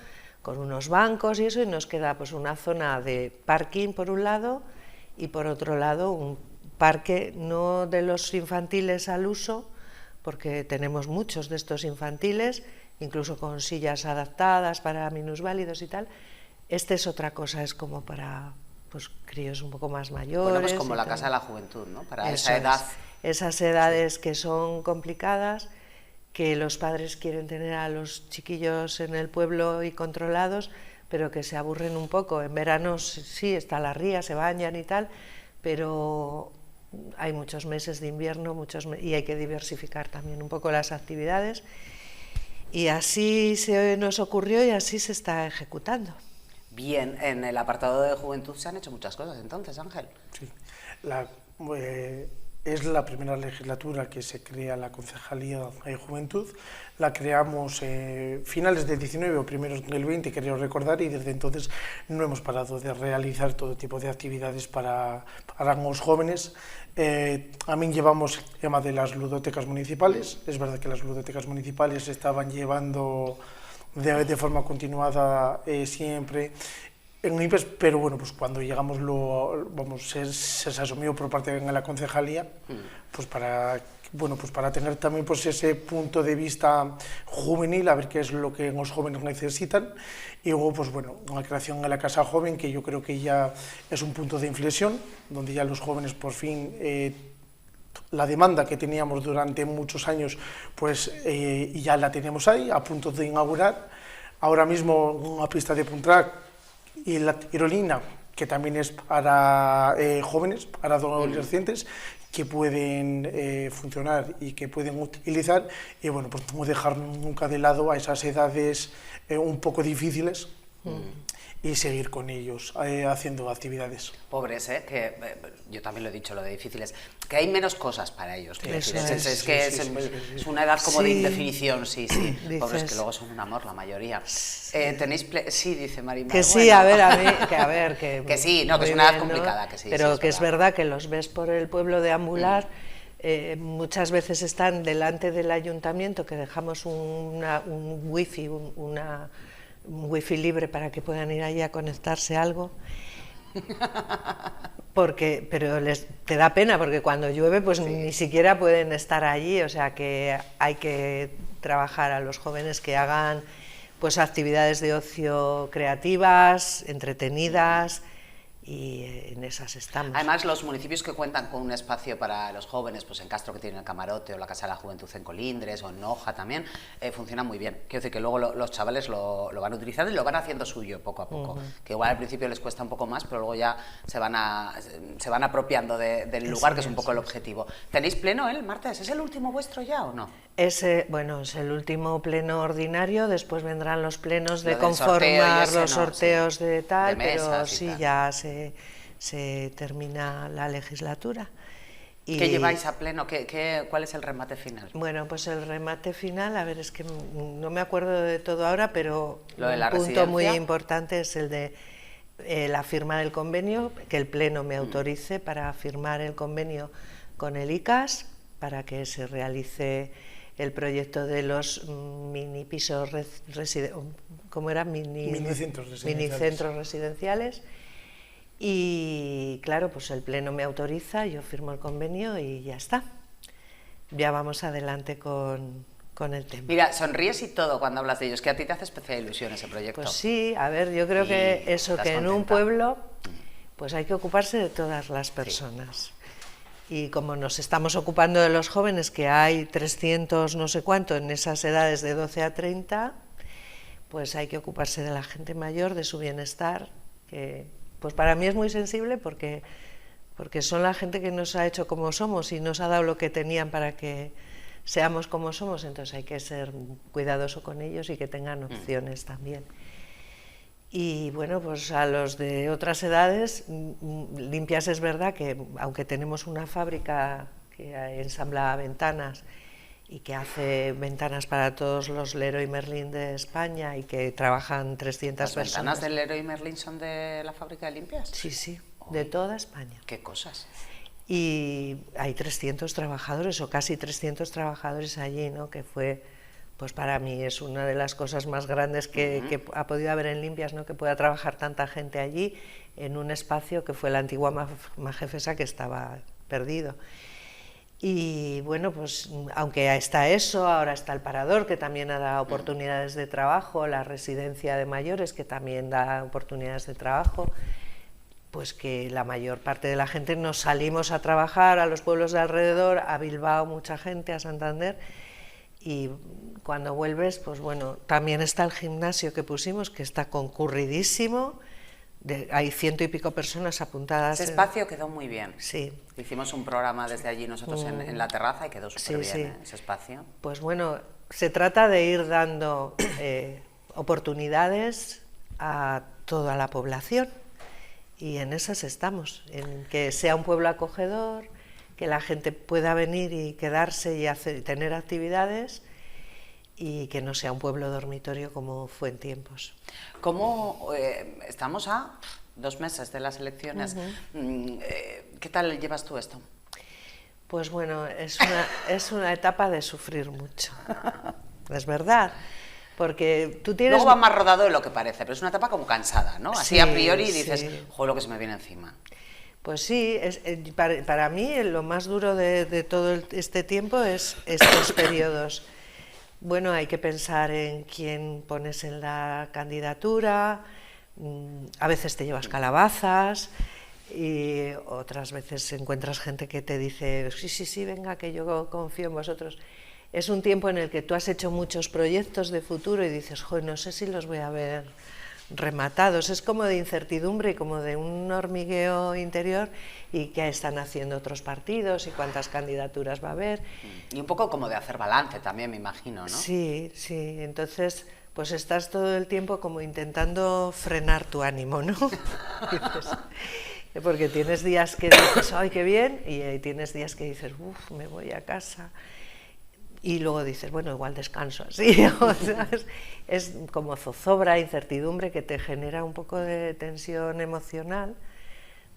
Speaker 6: con unos bancos y eso, y nos queda pues una zona de parking por un lado y por otro lado un parque no de los infantiles al uso, porque tenemos muchos de estos infantiles, incluso con sillas adaptadas para minusválidos y tal. Este es otra cosa, es como para pues críos un poco más mayores.
Speaker 1: Bueno, pues como la Casa de la Juventud, ¿no? Para esa edad.
Speaker 6: Esas edades que son complicadas, que los padres quieren tener a los chiquillos en el pueblo y controlados, pero que se aburren un poco. En verano sí, está la ría, se bañan y tal, pero hay muchos meses de invierno y hay que diversificar también un poco las actividades. Y así se nos ocurrió y así se está ejecutando.
Speaker 1: Bien, en el apartado de juventud se han hecho muchas cosas entonces, Ángel.
Speaker 7: Sí, es la primera legislatura que se crea la Concejalía de Juventud. La creamos finales del 19 o primeros del 20, creo recordar, y desde entonces no hemos parado de realizar todo tipo de actividades para los jóvenes. También llevamos el tema de las ludotecas municipales. Es verdad que las ludotecas municipales se estaban llevando de forma continuada siempre en IPES, pero bueno, pues cuando llegamos se asumió por parte de la concejalía, pues para tener también pues ese punto de vista juvenil, a ver qué es lo que los jóvenes necesitan, y luego pues bueno, una creación en la Casa Joven, que yo creo que ya es un punto de inflexión, donde ya los jóvenes por fin la demanda que teníamos durante muchos años, pues ya la tenemos ahí, a punto de inaugurar. Ahora mismo una pista de Pantrack y la tirolina, que también es para jóvenes, para adolescentes, que pueden funcionar y que pueden utilizar, y bueno, pues no dejar nunca de lado a esas edades un poco difíciles, y seguir con ellos haciendo actividades.
Speaker 1: Pobres, que yo también lo he dicho, lo de difíciles, que hay menos cosas para ellos. Es una edad como de indefinición, sí. Pobres, que luego son un amor la mayoría. ¿Tenéis sí, dice Marimar.
Speaker 6: Que sí, bueno.
Speaker 1: Que sí, no, que es una edad complicada, que sí.
Speaker 6: Pero
Speaker 1: sí,
Speaker 6: que es verdad que los ves por el pueblo deambular. Muchas veces están delante del ayuntamiento, que dejamos un wifi, un wifi libre para que puedan ir allí a conectarse algo, pero te da pena porque cuando llueve pues ni siquiera pueden estar allí, o sea que hay que trabajar a los jóvenes que hagan pues actividades de ocio creativas, entretenidas, y en esas estamos.
Speaker 1: Además, los municipios que cuentan con un espacio para los jóvenes, pues en Castro, que tienen el Camarote, o la Casa de la Juventud en Colindres, o en Noja también, funcionan muy bien. Quiero decir que luego los chavales lo van utilizando y lo van haciendo suyo poco a poco. Que igual al principio les cuesta un poco más, pero luego ya se van apropiando del lugar, que es un poco el objetivo. ¿Tenéis pleno el martes? ¿Es el último vuestro ya o no?
Speaker 6: Bueno, es el último pleno ordinario, después vendrán los plenos de conformar los sorteos de tal, pero sí, ya se termina la legislatura.
Speaker 1: ¿Qué lleváis a pleno? ¿Cuál es el remate final?
Speaker 6: Bueno, pues el remate final, a ver, es que no me acuerdo de todo ahora, pero
Speaker 1: un
Speaker 6: punto muy importante es el de la firma del convenio, que el pleno me autorice para firmar el convenio con el ICAS, para que se realice el proyecto de los mini pisos ¿cómo era? Minicentros residenciales. Y claro, pues el pleno me autoriza, yo firmo el convenio y ya está. ya vamos adelante con el tema.
Speaker 1: Mira, sonríes y todo cuando hablas de ellos, que a ti te hace especial ilusión ese proyecto.
Speaker 6: Pues sí, a ver, yo creo que eso, que en un pueblo pues hay que ocuparse de todas las personas. Y como nos estamos ocupando de los jóvenes, que hay 300 no sé cuánto en esas edades de 12 a 30, pues hay que ocuparse de la gente mayor, de su bienestar, que pues para mí es muy sensible porque son la gente que nos ha hecho como somos y nos ha dado lo que tenían para que seamos como somos, entonces hay que ser cuidadoso con ellos y que tengan opciones también. Y bueno, pues a los de otras edades, Limpias es verdad que aunque tenemos una fábrica que ensambla ventanas y que hace ventanas para todos los Leroy Merlin de España y que trabajan 300
Speaker 1: ¿Las
Speaker 6: personas.
Speaker 1: ventanas del Leroy Merlin son de la fábrica de Limpias?
Speaker 6: Sí, sí, de toda España.
Speaker 1: ¿Qué cosas?
Speaker 6: Y hay 300 trabajadores o casi 300 trabajadores allí, ¿no? Que fue, pues para mí es una de las cosas más grandes que ha podido haber en Limpias, ¿no? Que pueda trabajar tanta gente allí en un espacio que fue la antigua Majefesa, que estaba perdido. Y bueno, pues aunque está eso, ahora está el Parador, que también da oportunidades de trabajo, la residencia de mayores, que también da oportunidades de trabajo, pues que la mayor parte de la gente nos salimos a trabajar a los pueblos de alrededor, a Bilbao mucha gente, a Santander, y cuando vuelves, pues bueno, también está el gimnasio que pusimos, que está concurridísimo, hay 100 y pico personas apuntadas.
Speaker 1: Ese espacio quedó muy bien.
Speaker 6: Sí.
Speaker 1: Hicimos un programa desde allí nosotros en la terraza y quedó súper bien ese espacio.
Speaker 6: Pues bueno, se trata de ir dando oportunidades a toda la población. Y en esas estamos, en que sea un pueblo acogedor, que la gente pueda venir y quedarse y tener actividades, y que no sea un pueblo dormitorio como fue en tiempos.
Speaker 1: ¿Cómo estamos a 2 meses de las elecciones? ¿Qué tal llevas tú esto?
Speaker 6: Pues bueno, es una etapa de sufrir mucho, es verdad. Porque tú tienes...
Speaker 1: Luego va más rodado de lo que parece, pero es una etapa como cansada, ¿no? Así
Speaker 6: sí,
Speaker 1: a priori dices,
Speaker 6: sí.
Speaker 1: joder, lo que se me viene encima.
Speaker 6: Pues sí, para mí lo más duro de todo este tiempo es estos periodos. Bueno, hay que pensar en quién pones en la candidatura, a veces te llevas calabazas y otras veces encuentras gente que te dice, sí, venga, que yo confío en vosotros. Es un tiempo en el que tú has hecho muchos proyectos de futuro y dices, joder, no sé si los voy a ver rematados. Es como de incertidumbre y como de un hormigueo interior, y qué están haciendo otros partidos y cuántas candidaturas va a haber.
Speaker 1: Y un poco como de hacer balance también, me imagino, ¿no?
Speaker 6: Sí, entonces pues estás todo el tiempo como intentando frenar tu ánimo, ¿no? Porque tienes días que dices, ¡ay, qué bien! Y tienes días que dices, ¡uf, me voy a casa! Y luego dices, bueno, igual descanso así. O sea, es como zozobra, incertidumbre, que te genera un poco de tensión emocional.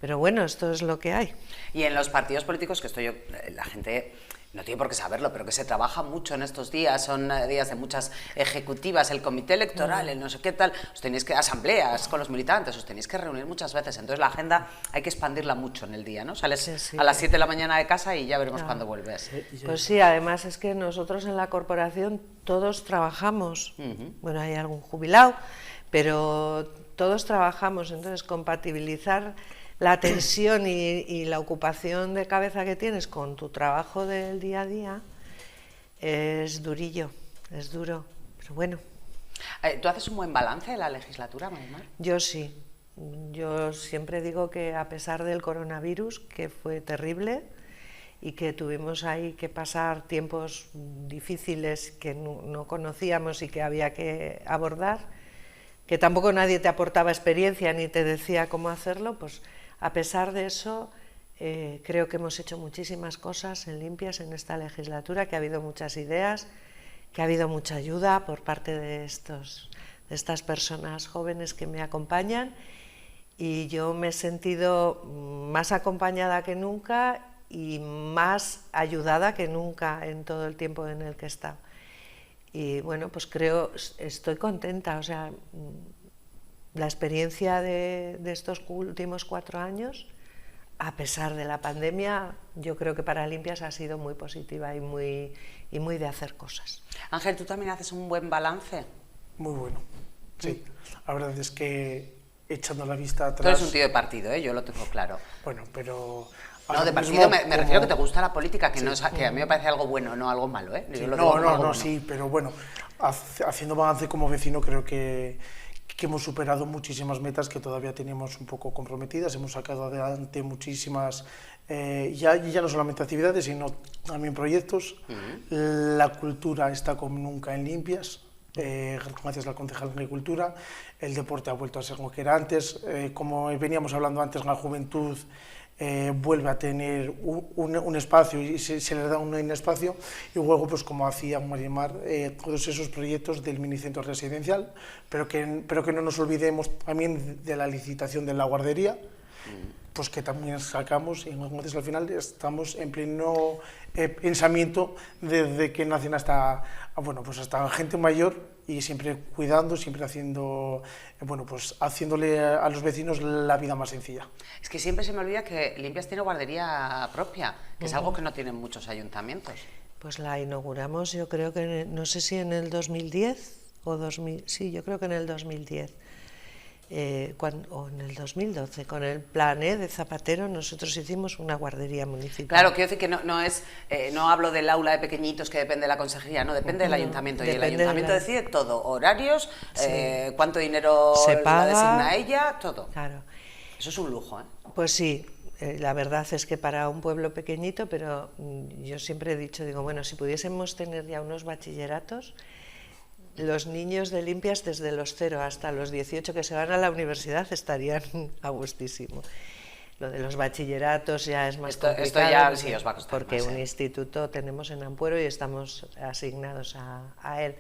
Speaker 6: Pero bueno, esto es lo que hay.
Speaker 1: Y en los partidos políticos, que la gente no tiene por qué saberlo, pero que se trabaja mucho en estos días, son días de muchas ejecutivas, el comité electoral, el no sé qué tal, os tenéis que, asambleas con los militantes, os tenéis que reunir muchas veces, entonces la agenda hay que expandirla mucho en el día, ¿no? Sales a las 7 de la mañana de casa y ya veremos cuándo vuelves.
Speaker 6: Pues sí, además es que nosotros en la corporación todos trabajamos, bueno, hay algún jubilado, pero todos trabajamos, entonces compatibilizar la tensión y la ocupación de cabeza que tienes con tu trabajo del día a día es durillo, es duro, pero bueno.
Speaker 1: ¿Tú haces un buen balance de la legislatura, Marimar?
Speaker 6: Yo sí. Yo siempre digo que a pesar del coronavirus, que fue terrible y que tuvimos ahí que pasar tiempos difíciles que no conocíamos y que había que abordar, que tampoco nadie te aportaba experiencia ni te decía cómo hacerlo, pues a pesar de eso, creo que hemos hecho muchísimas cosas en Limpias en esta legislatura, que ha habido muchas ideas, que ha habido mucha ayuda por parte de estas personas jóvenes que me acompañan, y yo me he sentido más acompañada que nunca y más ayudada que nunca en todo el tiempo en el que he estado. Y bueno, pues estoy contenta, o sea, la experiencia de estos últimos 4 años a pesar de la pandemia, yo creo que para Limpias ha sido muy positiva y muy de hacer cosas.
Speaker 1: Ángel, ¿tú también haces un buen balance?
Speaker 7: Muy bueno, sí. La verdad es que echando la vista atrás...
Speaker 1: Tú eres un tío de partido, ¿eh? Yo lo tengo claro.
Speaker 7: Bueno, pero...
Speaker 1: No, de partido me refiero a que te gusta la política, que, sí, no es, que a mí me parece algo bueno, no algo malo, ¿eh?
Speaker 7: Sí, no, sí, pero bueno, haciendo balance como vecino creo que hemos superado muchísimas metas que todavía teníamos un poco comprometidas, hemos sacado adelante muchísimas, ya no solamente actividades, sino también proyectos. La cultura está como nunca en Limpias, gracias al concejal de Agricultura, el deporte ha vuelto a ser como que era antes, como veníamos hablando antes, la juventud vuelve a tener un espacio y se le da un espacio, y luego, pues como hacía Marimar, todos esos proyectos del minicentro residencial, pero que no nos olvidemos también de la licitación de la guardería, pues que también sacamos, y entonces al final estamos en pleno pensamiento desde que nacen hasta gente mayor, y siempre cuidando, siempre haciendo, pues haciéndole a los vecinos la vida más sencilla.
Speaker 1: Es que siempre se me olvida que Limpias tiene guardería propia, que es algo que no tienen muchos ayuntamientos.
Speaker 6: Pues la inauguramos, yo creo que, no sé si en el 2010 o 2000, sí, yo creo que en el 2010. O en el 2012, con el plan de Zapatero, nosotros hicimos una guardería municipal.
Speaker 1: Claro, quiero decir que no hablo del aula de pequeñitos que depende de la consejería, no, depende del ayuntamiento, y el ayuntamiento decide todo, horarios, sí, cuánto dinero
Speaker 6: se paga,
Speaker 1: la designa ella, todo.
Speaker 6: Claro.
Speaker 1: Eso es un lujo, ¿eh?
Speaker 6: Pues sí, la verdad es que para un pueblo pequeñito, pero yo siempre he dicho, digo, bueno, si pudiésemos tener ya unos bachilleratos, los niños de Limpias desde los 0 hasta los 18 que se van a la universidad estarían a gustísimo. Lo de los bachilleratos ya es más complicado.
Speaker 1: Esto ya sí os va a costar
Speaker 6: porque
Speaker 1: más,
Speaker 6: un instituto tenemos en Ampuero y estamos asignados a él.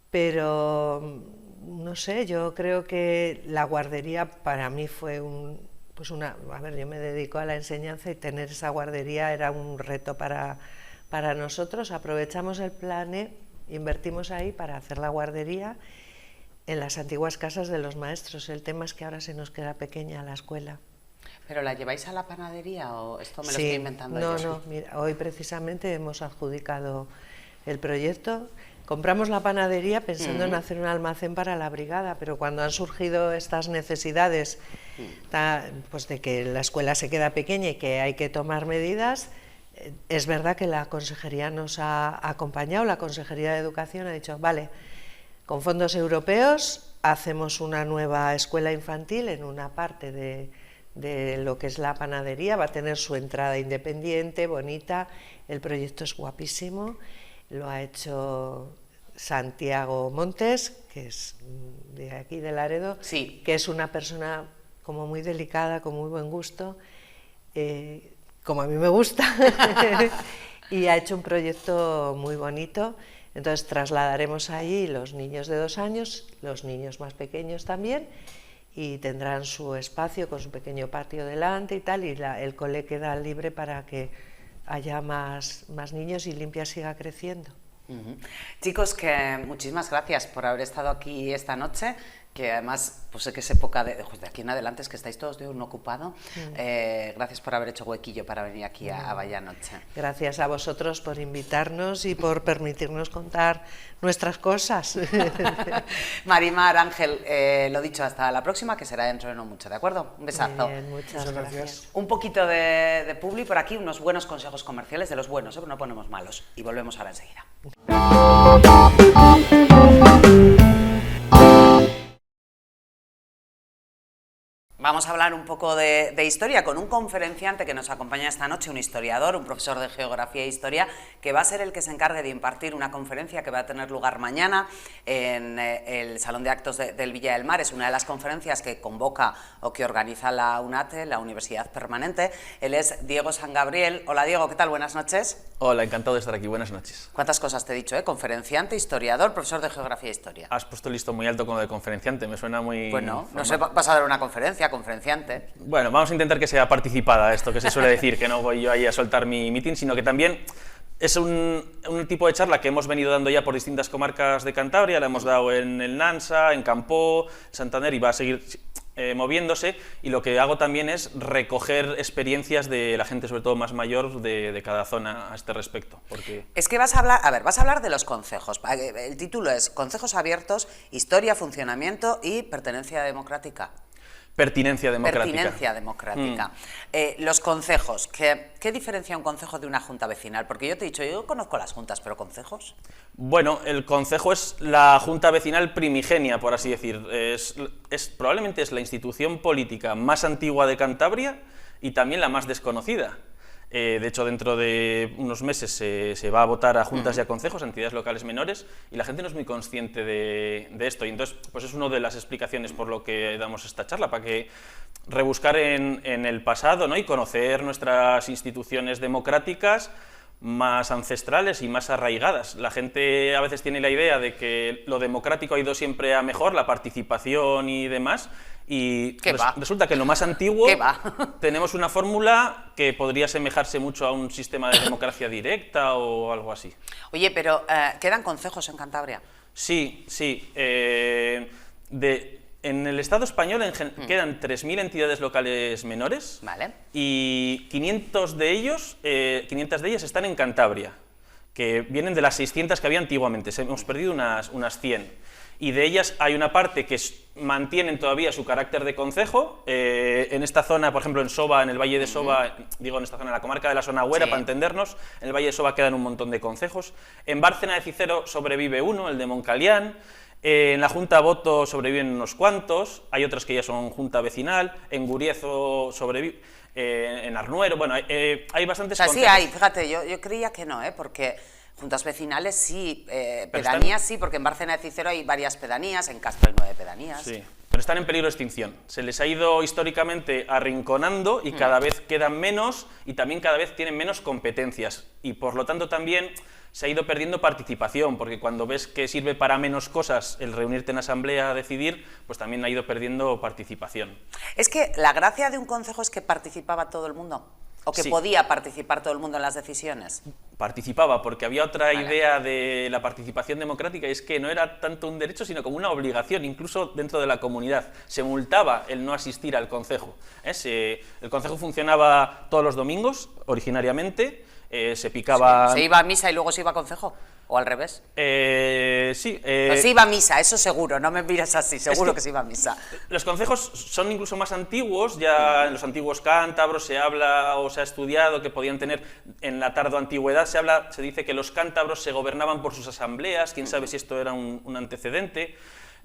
Speaker 6: Pero, no sé, yo creo que la guardería para mí fue a ver, yo me dedico a la enseñanza y tener esa guardería era un reto para nosotros. Aprovechamos el plan invertimos ahí para hacer la guardería en las antiguas casas de los maestros. El tema es que ahora se nos queda pequeña la escuela.
Speaker 1: ¿Pero la lleváis a la panadería o esto me lo estoy inventando yo?
Speaker 6: No, mira, hoy precisamente hemos adjudicado el proyecto. Compramos la panadería pensando en hacer un almacén para la brigada, pero cuando han surgido estas necesidades, pues de que la escuela se queda pequeña y que hay que tomar medidas, es verdad que la consejería nos ha acompañado, la Consejería de Educación ha dicho, vale, con fondos europeos hacemos una nueva escuela infantil en una parte de lo que es la panadería, va a tener su entrada independiente, bonita, el proyecto es guapísimo, lo ha hecho Santiago Montes, que es de aquí de Laredo,
Speaker 1: sí,
Speaker 6: que es una persona como muy delicada, con muy buen gusto, como a mí me gusta, y ha hecho un proyecto muy bonito. Entonces trasladaremos allí los niños de 2 años, los niños más pequeños también, y tendrán su espacio con su pequeño patio delante y tal, y el cole queda libre para que haya más niños y Limpias siga creciendo.
Speaker 1: Chicos, que muchísimas gracias por haber estado aquí esta noche, que además pues sé que es época de aquí en adelante es que estáis todos de un ocupado. Gracias por haber hecho huequillo para venir aquí a Vaya Noche.
Speaker 6: Gracias a vosotros por invitarnos y por permitirnos contar nuestras cosas.
Speaker 1: Marimar, Ángel, lo dicho, hasta la próxima, que será dentro de no mucho, ¿de acuerdo? Un besazo.
Speaker 6: Bien, muchas gracias.
Speaker 1: Un poquito de publi por aquí, unos buenos consejos comerciales, de los buenos, no ponemos malos, y volvemos ahora enseguida. Vamos a hablar un poco de historia con un conferenciante que nos acompaña esta noche, un historiador, un profesor de Geografía e Historia, que va a ser el que se encargue de impartir una conferencia que va a tener lugar mañana en el Salón de Actos del Villa del Mar. Es una de las conferencias que convoca o que organiza la UNATE, la Universidad Permanente. Él es Diego San Gabriel. Hola Diego, ¿qué tal? Buenas noches.
Speaker 8: Hola, encantado de estar aquí. Buenas noches.
Speaker 1: ¿Cuántas cosas te he dicho? Conferenciante, historiador, profesor de Geografía e Historia.
Speaker 8: Has puesto el listón muy alto con lo de conferenciante, me suena muy...
Speaker 1: Bueno, no sé, vas a dar una conferencia, conferenciante.
Speaker 8: Bueno, vamos a intentar que sea participada, esto que se suele decir, que no voy yo ahí a soltar mi mitin, sino que también es un tipo de charla que hemos venido dando ya por distintas comarcas de Cantabria, la hemos dado en el Nansa, en Campó, Santander, y va a seguir moviéndose, y lo que hago también es recoger experiencias de la gente, sobre todo más mayor, de cada zona a este respecto. Porque...
Speaker 1: Es que vas a hablar de los concejos. El título es Concejos abiertos, historia, funcionamiento y pertenencia democrática.
Speaker 8: Pertinencia democrática.
Speaker 1: Pertinencia democrática. Los concejos, ¿qué diferencia un concejo de una junta vecinal? Porque yo te he dicho, yo conozco las juntas, pero ¿concejos?
Speaker 8: Bueno, el concejo es la junta vecinal primigenia, por así decir. Probablemente es la institución política más antigua de Cantabria y también la más desconocida. De hecho, dentro de unos meses se va a votar a juntas y a concejos, a entidades locales menores, y la gente no es muy consciente de esto. Y entonces, pues es una de las explicaciones por lo que damos esta charla, para que rebuscar en el pasado, ¿no? Y conocer nuestras instituciones democráticas más ancestrales y más arraigadas. La gente a veces tiene la idea de que lo democrático ha ido siempre a mejor, la participación y demás, y resulta que en lo más antiguo tenemos una fórmula que podría asemejarse mucho a un sistema de democracia directa o algo así.
Speaker 1: Oye, pero ¿quedan concejos en Cantabria?
Speaker 8: Sí, sí. En el Estado español quedan 3.000 entidades locales menores,
Speaker 1: vale,
Speaker 8: y 500 de ellas están en Cantabria, que vienen de las 600 que había antiguamente. Hemos perdido unas 100. Y de ellas hay una parte que mantienen todavía su carácter de concejo. En esta zona, por ejemplo, en Soba, en el Valle de Soba, digo en esta zona, en la comarca de la Sonagüera, para entendernos, en el Valle de Soba quedan un montón de concejos. En Bárcena de Cicero sobrevive uno, el de Moncalián. En la Junta Boto sobreviven unos cuantos, hay otras que ya son junta vecinal. En Guriezo sobrevive, en Arnuero, bueno, hay bastantes concejos.
Speaker 1: Sí hay, fíjate, yo creía que no, porque juntas vecinales sí, pedanías sí, porque en Bárcena de Cicero hay varias pedanías, en Castro hay 9 pedanías.
Speaker 8: Sí, pero están en peligro de extinción. Se les ha ido históricamente arrinconando y cada vez quedan menos, y también cada vez tienen menos competencias, y por lo tanto también se ha ido perdiendo participación, porque cuando ves que sirve para menos cosas el reunirte en asamblea a decidir, pues también ha ido perdiendo participación.
Speaker 1: Es que la gracia de un concejo es que participaba todo el mundo, o que podía participar todo el mundo en las decisiones.
Speaker 8: Participaba, porque había otra idea de la participación democrática, y es que no era tanto un derecho, sino como una obligación, incluso dentro de la comunidad. Se multaba el no asistir al concejo. El concejo funcionaba todos los domingos, originariamente. Se picaba...
Speaker 1: ¿Se iba a misa y luego se iba a concejo? ¿O al revés?
Speaker 8: Sí.
Speaker 1: Pues se iba a misa, eso seguro, no me mires así, seguro que se iba a misa.
Speaker 8: Los concejos son incluso más antiguos, ya en los antiguos cántabros se habla o se ha estudiado que podían tener, en la tardoantigüedad se dice que los cántabros se gobernaban por sus asambleas, quién sabe si esto era un antecedente.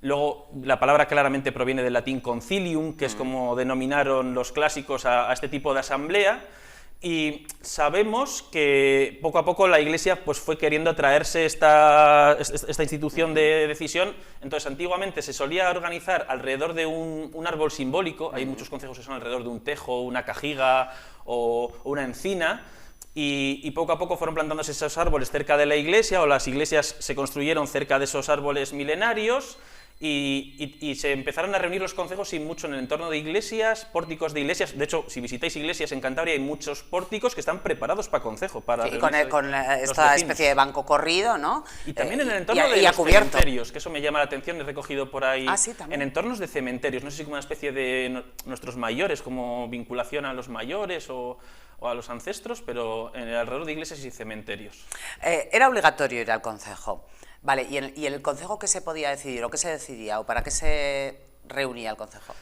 Speaker 8: Luego, la palabra claramente proviene del latín concilium, que es como denominaron los clásicos a este tipo de asamblea. Y sabemos que poco a poco la Iglesia pues fue queriendo traerse esta institución de decisión. Entonces, antiguamente se solía organizar alrededor de un árbol simbólico. Hay muchos concejos que son alrededor de un tejo, una cajiga o una encina. Y poco a poco fueron plantándose esos árboles cerca de la iglesia, o las iglesias se construyeron cerca de esos árboles milenarios. Y se empezaron a reunir los concejos y mucho en el entorno de iglesias, pórticos de iglesias. De hecho, si visitáis iglesias en Cantabria hay muchos pórticos que están preparados para concejo. Para
Speaker 1: con esta especie de banco corrido, ¿no?
Speaker 8: Y también en el entorno de los cementerios, que eso me llama la atención, he recogido por ahí.
Speaker 1: Sí,
Speaker 8: en entornos de cementerios, no sé si como una especie de nuestros mayores, como vinculación a los mayores o a los ancestros, pero alrededor de iglesias y cementerios.
Speaker 1: Era obligatorio ir al concejo. Vale, ¿y en el concejo qué se podía decidir o qué se decidía o para qué se reunía el concejo?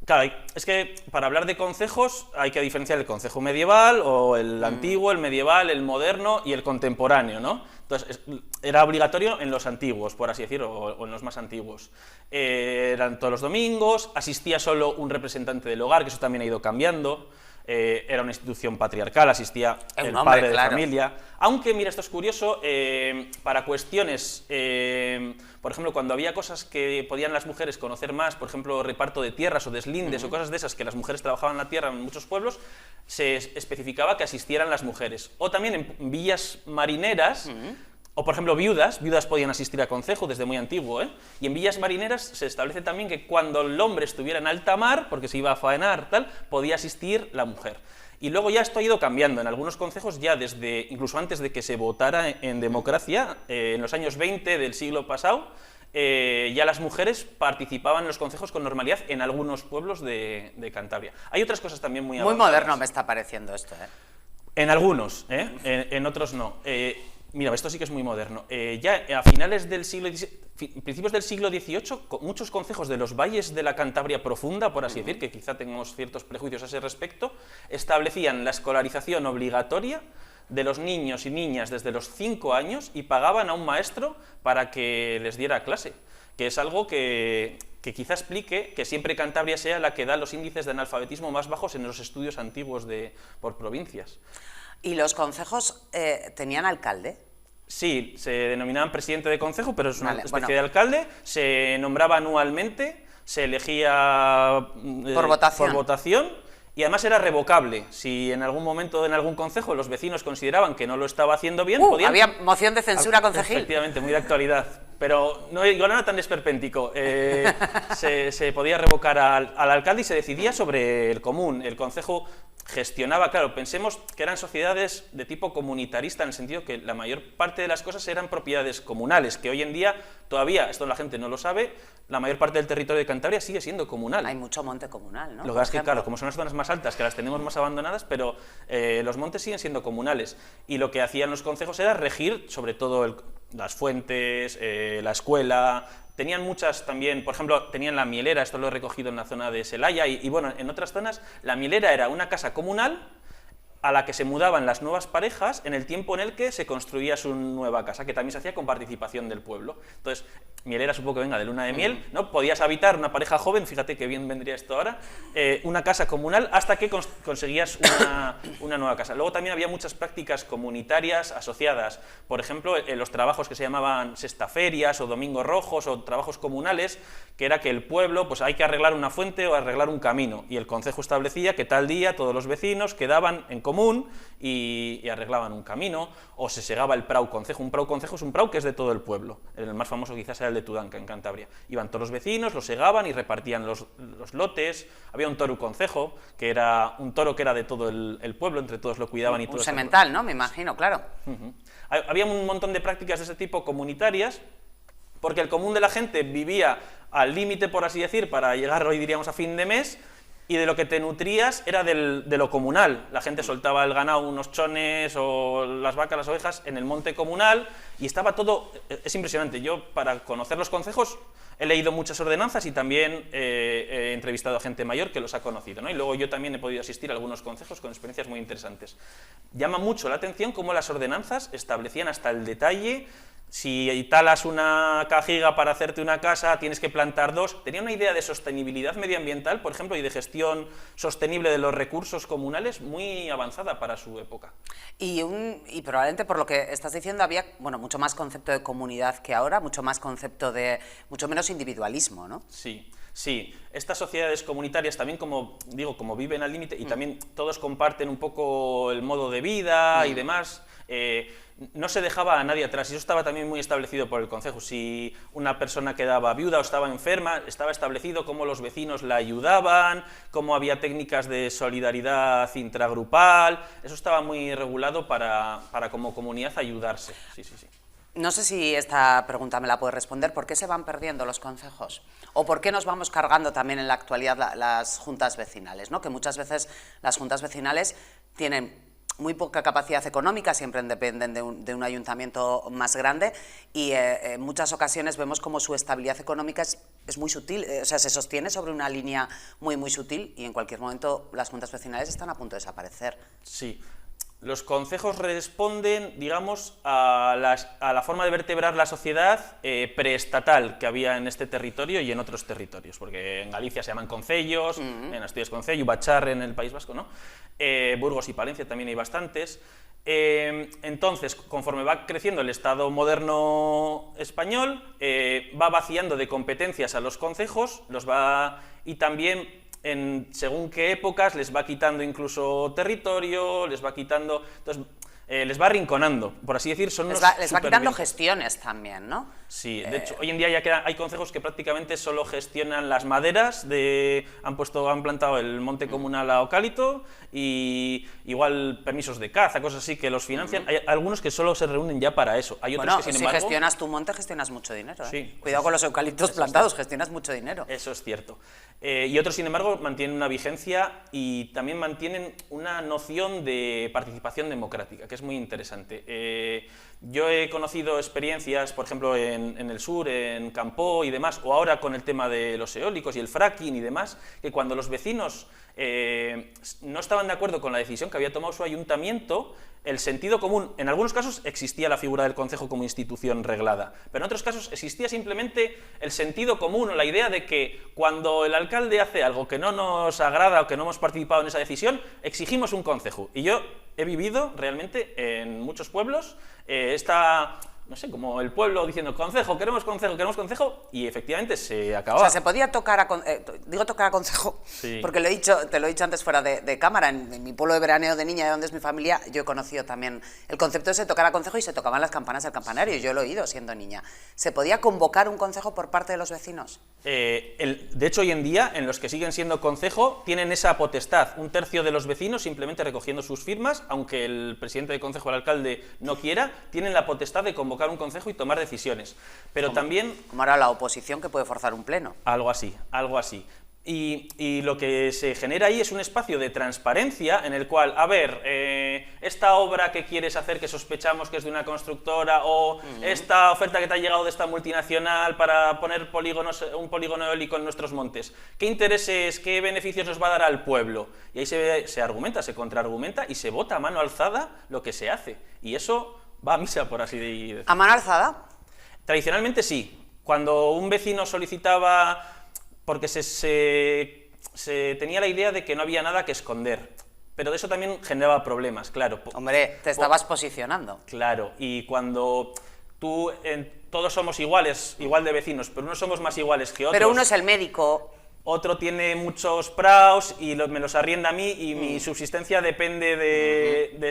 Speaker 8: Claro, es que para hablar de concejos hay que diferenciar el concejo medieval o el antiguo, el medieval, el moderno y el contemporáneo, ¿no? Entonces, era obligatorio en los antiguos, por así decirlo, o en los más antiguos. Eran todos los domingos, asistía solo un representante del hogar, que eso también ha ido cambiando. Era una institución patriarcal, asistía el padre de familia. Aunque, mira, esto es curioso, para cuestiones, por ejemplo, cuando había cosas que podían las mujeres conocer más, por ejemplo, reparto de tierras o deslindes o cosas de esas, que las mujeres trabajaban la tierra en muchos pueblos, se especificaba que asistieran las mujeres. O también en villas marineras, o por ejemplo viudas podían asistir a concejo desde muy antiguo, y en villas marineras se establece también que cuando el hombre estuviera en alta mar, porque se iba a faenar, tal, podía asistir la mujer. Y luego ya esto ha ido cambiando, en algunos concejos ya incluso antes de que se votara en democracia, en los años 20 del siglo pasado, ya las mujeres participaban en los concejos con normalidad en algunos pueblos de Cantabria. Hay otras cosas también muy avanzadas.
Speaker 1: Muy moderno me está pareciendo esto, ¿eh?
Speaker 8: En algunos, en otros no. Mira, esto sí que es muy moderno. Ya a finales del siglo XVII, principios del siglo XVIII, muchos concejos de los valles de la Cantabria profunda, por así decir, que quizá tengamos ciertos prejuicios a ese respecto, establecían la escolarización obligatoria de los niños y niñas desde los 5 años y pagaban a un maestro para que les diera clase, que es algo que quizá explique que siempre Cantabria sea la que da los índices de analfabetismo más bajos en los estudios antiguos por provincias.
Speaker 1: ¿Y los concejos tenían alcalde?
Speaker 8: Sí, se denominaban presidente de concejo, pero es una especie
Speaker 1: bueno.
Speaker 8: de alcalde, se nombraba anualmente, se elegía
Speaker 1: por
Speaker 8: votación y además era revocable. Si en algún momento en algún concejo los vecinos consideraban que no lo estaba haciendo bien, podían...
Speaker 1: Había moción de censura concejil.
Speaker 8: Efectivamente, muy de actualidad. Pero no era tan esperpéntico. Se podía revocar al alcalde y se decidía sobre el común. El concejo gestionaba, claro, pensemos que eran sociedades de tipo comunitarista, en el sentido que la mayor parte de las cosas eran propiedades comunales, que hoy en día todavía, esto la gente no lo sabe, la mayor parte del territorio de Cantabria sigue siendo comunal.
Speaker 1: Hay mucho monte comunal, ¿no?
Speaker 8: Lo que pasa es que, claro, como son las zonas más altas, que las tenemos más abandonadas, pero los montes siguen siendo comunales. Y lo que hacían los concejos era regir sobre todo las fuentes, la escuela. Tenían muchas también, por ejemplo, tenían la mielera, esto lo he recogido en la zona de Celaya, y bueno, en otras zonas la mielera era una casa comunal a la que se mudaban las nuevas parejas en el tiempo en el que se construía su nueva casa, que también se hacía con participación del pueblo. Entonces, mielera supongo que venga de luna de miel, ¿no? Podías habitar una pareja joven, fíjate qué bien vendría esto ahora, una casa comunal hasta que conseguías una nueva casa. Luego también había muchas prácticas comunitarias asociadas, por ejemplo, los trabajos que se llamaban sextaferias o domingos rojos o trabajos comunales, que era que el pueblo, pues hay que arreglar una fuente o arreglar un camino, y el concejo establecía que tal día todos los vecinos quedaban en común y arreglaban un camino, o se segaba el prau concejo. Un prau concejo es un prau que es de todo el pueblo. El más famoso quizás era el de Tudanca, en Cantabria. Iban todos los vecinos, lo segaban y repartían los lotes. Había un toru concejo, que era un toro que era de todo el pueblo, entre todos lo cuidaban y todo.
Speaker 1: Un semental, ¿no? Me imagino, claro.
Speaker 8: Había un montón de prácticas de ese tipo comunitarias, porque el común de la gente vivía al límite, por así decir, para llegar hoy diríamos a fin de mes, y de lo que te nutrías era de lo comunal. La gente soltaba el ganado, unos chones o las vacas, las ovejas en el monte comunal, y estaba todo... Es impresionante. Yo, para conocer los concejos, he leído muchas ordenanzas y también he entrevistado a gente mayor que los ha conocido, ¿no? Y luego yo también he podido asistir a algunos concejos con experiencias muy interesantes. Llama mucho la atención cómo las ordenanzas establecían hasta el detalle. Si talas una cajiga para hacerte una casa, tienes que plantar 2. Tenía una idea de sostenibilidad medioambiental, por ejemplo, y de gestión sostenible de los recursos comunales muy avanzada para su época.
Speaker 1: Y probablemente, por lo que estás diciendo, había mucho más concepto de comunidad que ahora, mucho más concepto de... mucho menos individualismo, ¿no?
Speaker 8: Sí. Sí, estas sociedades comunitarias también, como digo, como viven al límite y también todos comparten un poco el modo de vida y demás, no se dejaba a nadie atrás, y eso estaba también muy establecido por el concejo. Si una persona quedaba viuda o estaba enferma, estaba establecido cómo los vecinos la ayudaban, cómo había técnicas de solidaridad intragrupal. Eso estaba muy regulado para como comunidad ayudarse. Sí, sí, sí.
Speaker 1: No sé si esta pregunta me la puedes responder. ¿Por qué se van perdiendo los concejos? ¿O por qué nos vamos cargando también en la actualidad las juntas vecinales, ¿no? Que muchas veces las juntas vecinales tienen muy poca capacidad económica, siempre dependen de un ayuntamiento más grande, y en muchas ocasiones vemos como su estabilidad económica es muy sutil, o sea, se sostiene sobre una línea muy, muy sutil, y en cualquier momento las juntas vecinales están a punto de desaparecer.
Speaker 8: Sí. Los concejos responden, digamos, a la forma de vertebrar la sociedad preestatal que había en este territorio y en otros territorios, porque en Galicia se llaman concellos, en Asturias concello, Bachar en el País Vasco, ¿no? Burgos y Palencia también hay bastantes. Entonces, conforme va creciendo el Estado moderno español, va vaciando de competencias a los concejos, y también según qué épocas les va quitando incluso territorio, les va quitando... Entonces, les va arrinconando, por así decir, son
Speaker 1: Les
Speaker 8: unos
Speaker 1: va quitando
Speaker 8: supervivientes.
Speaker 1: gestiones también, ¿no?
Speaker 8: Sí, de hecho, hoy en día ya hay concejos que prácticamente solo gestionan las maderas, han plantado el monte comunal a Ocálito y igual permisos de caza, cosas así que los financian. Hay algunos que solo se reúnen ya para eso. Hay otros
Speaker 1: Bueno,
Speaker 8: que, sin
Speaker 1: si
Speaker 8: embargo...
Speaker 1: gestionas tu monte, gestionas mucho dinero, ¿eh?
Speaker 8: Sí.
Speaker 1: Cuidado con los eucaliptos plantados, gestionas mucho dinero.
Speaker 8: Eso es cierto. Y otros, sin embargo, mantienen una vigencia y también mantienen una noción de participación democrática, que es muy interesante. Yo he conocido experiencias, por ejemplo, en el sur, en Campoo y demás, o ahora con el tema de los eólicos y el fracking y demás, que cuando los vecinos no estaban de acuerdo con la decisión que había tomado su ayuntamiento, el sentido común, en algunos casos existía la figura del concejo como institución reglada, pero en otros casos existía simplemente el sentido común o la idea de que cuando el alcalde hace algo que no nos agrada o que no hemos participado en esa decisión, exigimos un concejo. Y yo he vivido realmente en muchos pueblos no sé, como el pueblo diciendo concejo, queremos concejo, y efectivamente se acababa.
Speaker 1: O sea, se podía tocar digo tocar a concejo,
Speaker 8: Sí.
Speaker 1: porque te lo he dicho antes fuera de cámara, en mi pueblo de veraneo de niña, de donde es mi familia, yo he conocido también el concepto de tocar a concejo y se tocaban las campanas del campanario, yo lo he oído siendo niña. ¿Se podía convocar un concejo por parte de los vecinos?
Speaker 8: De hecho, hoy en día, en los que siguen siendo concejo, tienen esa potestad, un tercio de los vecinos simplemente recogiendo sus firmas, aunque el presidente de concejo o el alcalde no quiera, tienen la potestad de convocar un concejo y tomar decisiones. Pero también...
Speaker 1: Como ahora la oposición que puede forzar un pleno.
Speaker 8: Algo así, algo así. Y lo que se genera ahí es un espacio de transparencia en el cual, a ver, esta obra que quieres hacer que sospechamos que es de una constructora o esta oferta que te ha llegado de esta multinacional para poner un polígono eólico en nuestros montes, ¿qué intereses, qué beneficios nos va a dar al pueblo? Y ahí se argumenta, se contraargumenta y se vota a mano alzada lo que se hace. Y eso va a misa, por así decirlo.
Speaker 1: ¿A mano alzada?
Speaker 8: Tradicionalmente sí. Cuando un vecino solicitaba... porque se tenía la idea de que no había nada que esconder, pero de eso también generaba problemas, claro.
Speaker 1: Hombre, te estabas posicionando.
Speaker 8: Claro, y cuando todos somos iguales, igual de vecinos, pero unos somos más iguales que otros.
Speaker 1: Pero uno es el médico.
Speaker 8: Otro tiene muchos praos y me los arrienda a mí y mi subsistencia depende de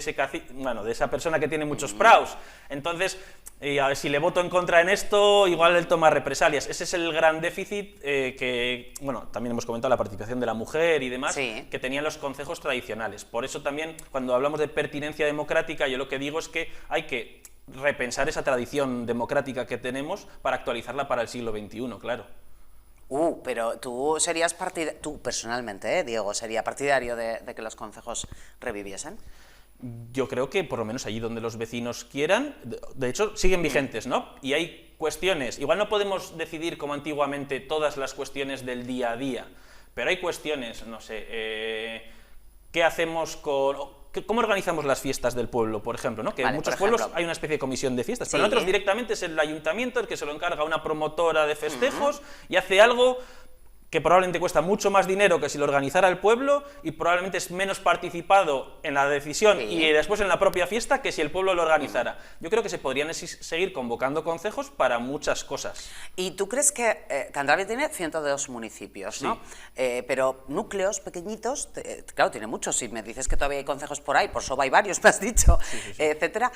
Speaker 8: esa persona que tiene muchos praos. Entonces, a ver, si le voto en contra en esto, igual él toma represalias. Ese es el gran déficit que, bueno, también hemos comentado la participación de la mujer y demás,
Speaker 1: Sí.
Speaker 8: que tenían los concejos tradicionales. Por eso también, cuando hablamos de pertinencia democrática, yo lo que digo es que hay que repensar esa tradición democrática que tenemos para actualizarla para el siglo XXI, claro.
Speaker 1: Pero tú serías tú personalmente, Diego, ¿sería partidario de que los concejos reviviesen?
Speaker 8: Yo creo que por lo menos allí donde los vecinos quieran, de hecho siguen vigentes, ¿no? Y hay cuestiones, igual no podemos decidir como antiguamente todas las cuestiones del día a día, pero hay cuestiones, no sé, ¿qué hacemos ¿Cómo organizamos las fiestas del pueblo, por ejemplo? ¿No? Que
Speaker 1: Vale,
Speaker 8: en muchos
Speaker 1: por ejemplo.
Speaker 8: pueblos hay una especie de comisión de fiestas,
Speaker 1: Sí.
Speaker 8: pero en otros directamente es el ayuntamiento el que se lo encarga a una promotora de festejos y hace algo que probablemente cuesta mucho más dinero que si lo organizara el pueblo y probablemente es menos participado en la decisión
Speaker 1: Sí.
Speaker 8: y después en la propia fiesta que si el pueblo lo organizara. Yo creo que se podrían seguir convocando concejos para muchas cosas.
Speaker 1: ¿Y tú crees que Cantabria tiene 102 municipios, ¿no? Pero núcleos pequeñitos, claro, tiene muchos. Si me dices que todavía hay concejos por ahí, por Soba hay varios, me has dicho, etcétera.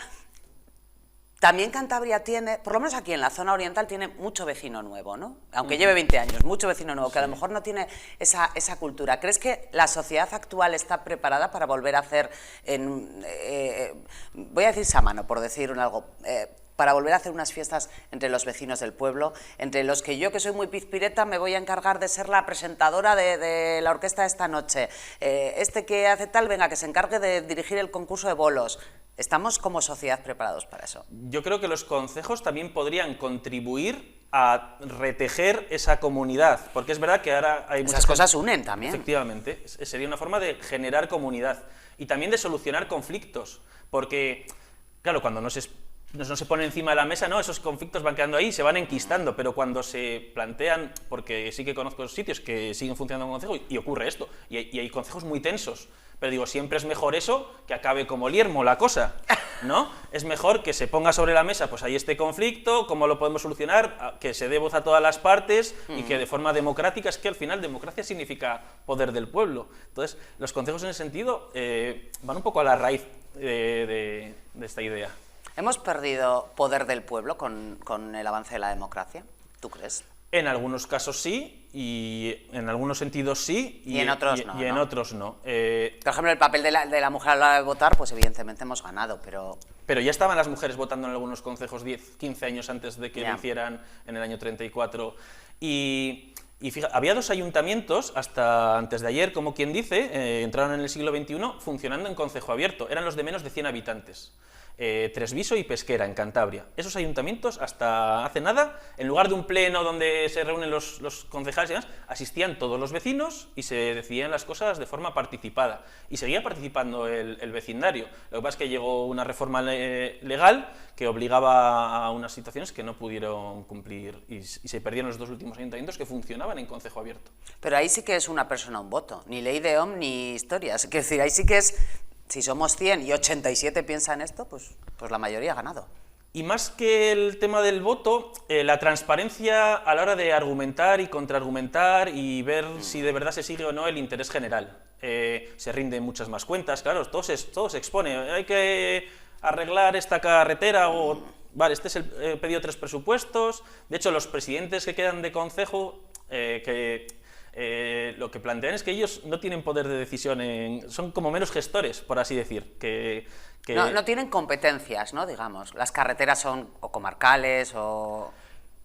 Speaker 1: También Cantabria tiene, por lo menos aquí en la zona oriental, tiene mucho vecino nuevo, ¿no? Aunque lleve 20 años, mucho vecino nuevo, que a lo mejor no tiene esa cultura. ¿Crees que la sociedad actual está preparada para volver a hacer, voy a decir samano, por decir algo, para volver a hacer unas fiestas entre los vecinos del pueblo, entre los que yo, que soy muy pizpireta, me voy a encargar de ser la presentadora de la orquesta de esta noche, este que hace tal, venga, que se encargue de dirigir el concurso de bolos? ¿Estamos como sociedad preparados para eso?
Speaker 8: Yo creo que los concejos también podrían contribuir a retejer esa comunidad, porque es verdad que ahora hay
Speaker 1: Esas cosas unen también.
Speaker 8: Efectivamente, sería una forma de generar comunidad y también de solucionar conflictos, porque, claro, cuando no se pone encima de la mesa, no, esos conflictos van quedando ahí, se van enquistando, pero cuando se plantean, porque sí que conozco sitios que siguen funcionando como concejo y ocurre esto, y hay concejos muy tensos, Pero digo, siempre es mejor eso que acabe como Liermo la cosa, ¿no? Es mejor que se ponga sobre la mesa, pues hay este conflicto, cómo lo podemos solucionar, que se dé voz a todas las partes y que de forma democrática, es que al final democracia significa poder del pueblo. Entonces, los consejos en ese sentido van un poco a la raíz de esta idea.
Speaker 1: ¿Hemos perdido poder del pueblo con el avance de la democracia? ¿Tú crees?
Speaker 8: En algunos casos sí, y en algunos sentidos sí,
Speaker 1: y en otros no.
Speaker 8: Y en otros no.
Speaker 1: Por ejemplo, el papel de la mujer a la hora de votar, pues evidentemente hemos ganado, pero...
Speaker 8: Pero ya estaban las mujeres votando en algunos concejos 10, 15 años antes de que lo hicieran en el año 34. Y fíjate, había 2 ayuntamientos, hasta antes de ayer, como quien dice, entraron en el siglo XXI, funcionando en concejo abierto. Eran los de menos de 100 habitantes. Tresviso y Pesquera, en Cantabria. Esos ayuntamientos, hasta hace nada, en lugar de un pleno donde se reúnen los concejales y demás, asistían todos los vecinos y se decidían las cosas de forma participada. Y seguía participando el vecindario. Lo que pasa es que llegó una reforma legal que obligaba a unas situaciones que no pudieron cumplir y se perdieron los 2 últimos ayuntamientos que funcionaban en concejo abierto.
Speaker 1: Pero ahí sí que es una persona un voto, ni ley de Ohm ni historias. Es decir, ahí sí que es... Si somos 100 y 87 piensan esto, pues la mayoría ha ganado.
Speaker 8: Y más que el tema del voto, la transparencia a la hora de argumentar y contraargumentar y ver si de verdad se sigue o no el interés general. Se rinden muchas más cuentas, claro, todo se expone. Hay que arreglar esta carretera o... Vale, este es el pedido 3 presupuestos. De hecho, los presidentes que quedan de concejo... lo que plantean es que ellos no tienen poder de decisión, son como menos gestores, por así decir.
Speaker 1: No tienen competencias, ¿no? Digamos, las carreteras son o comarcales o...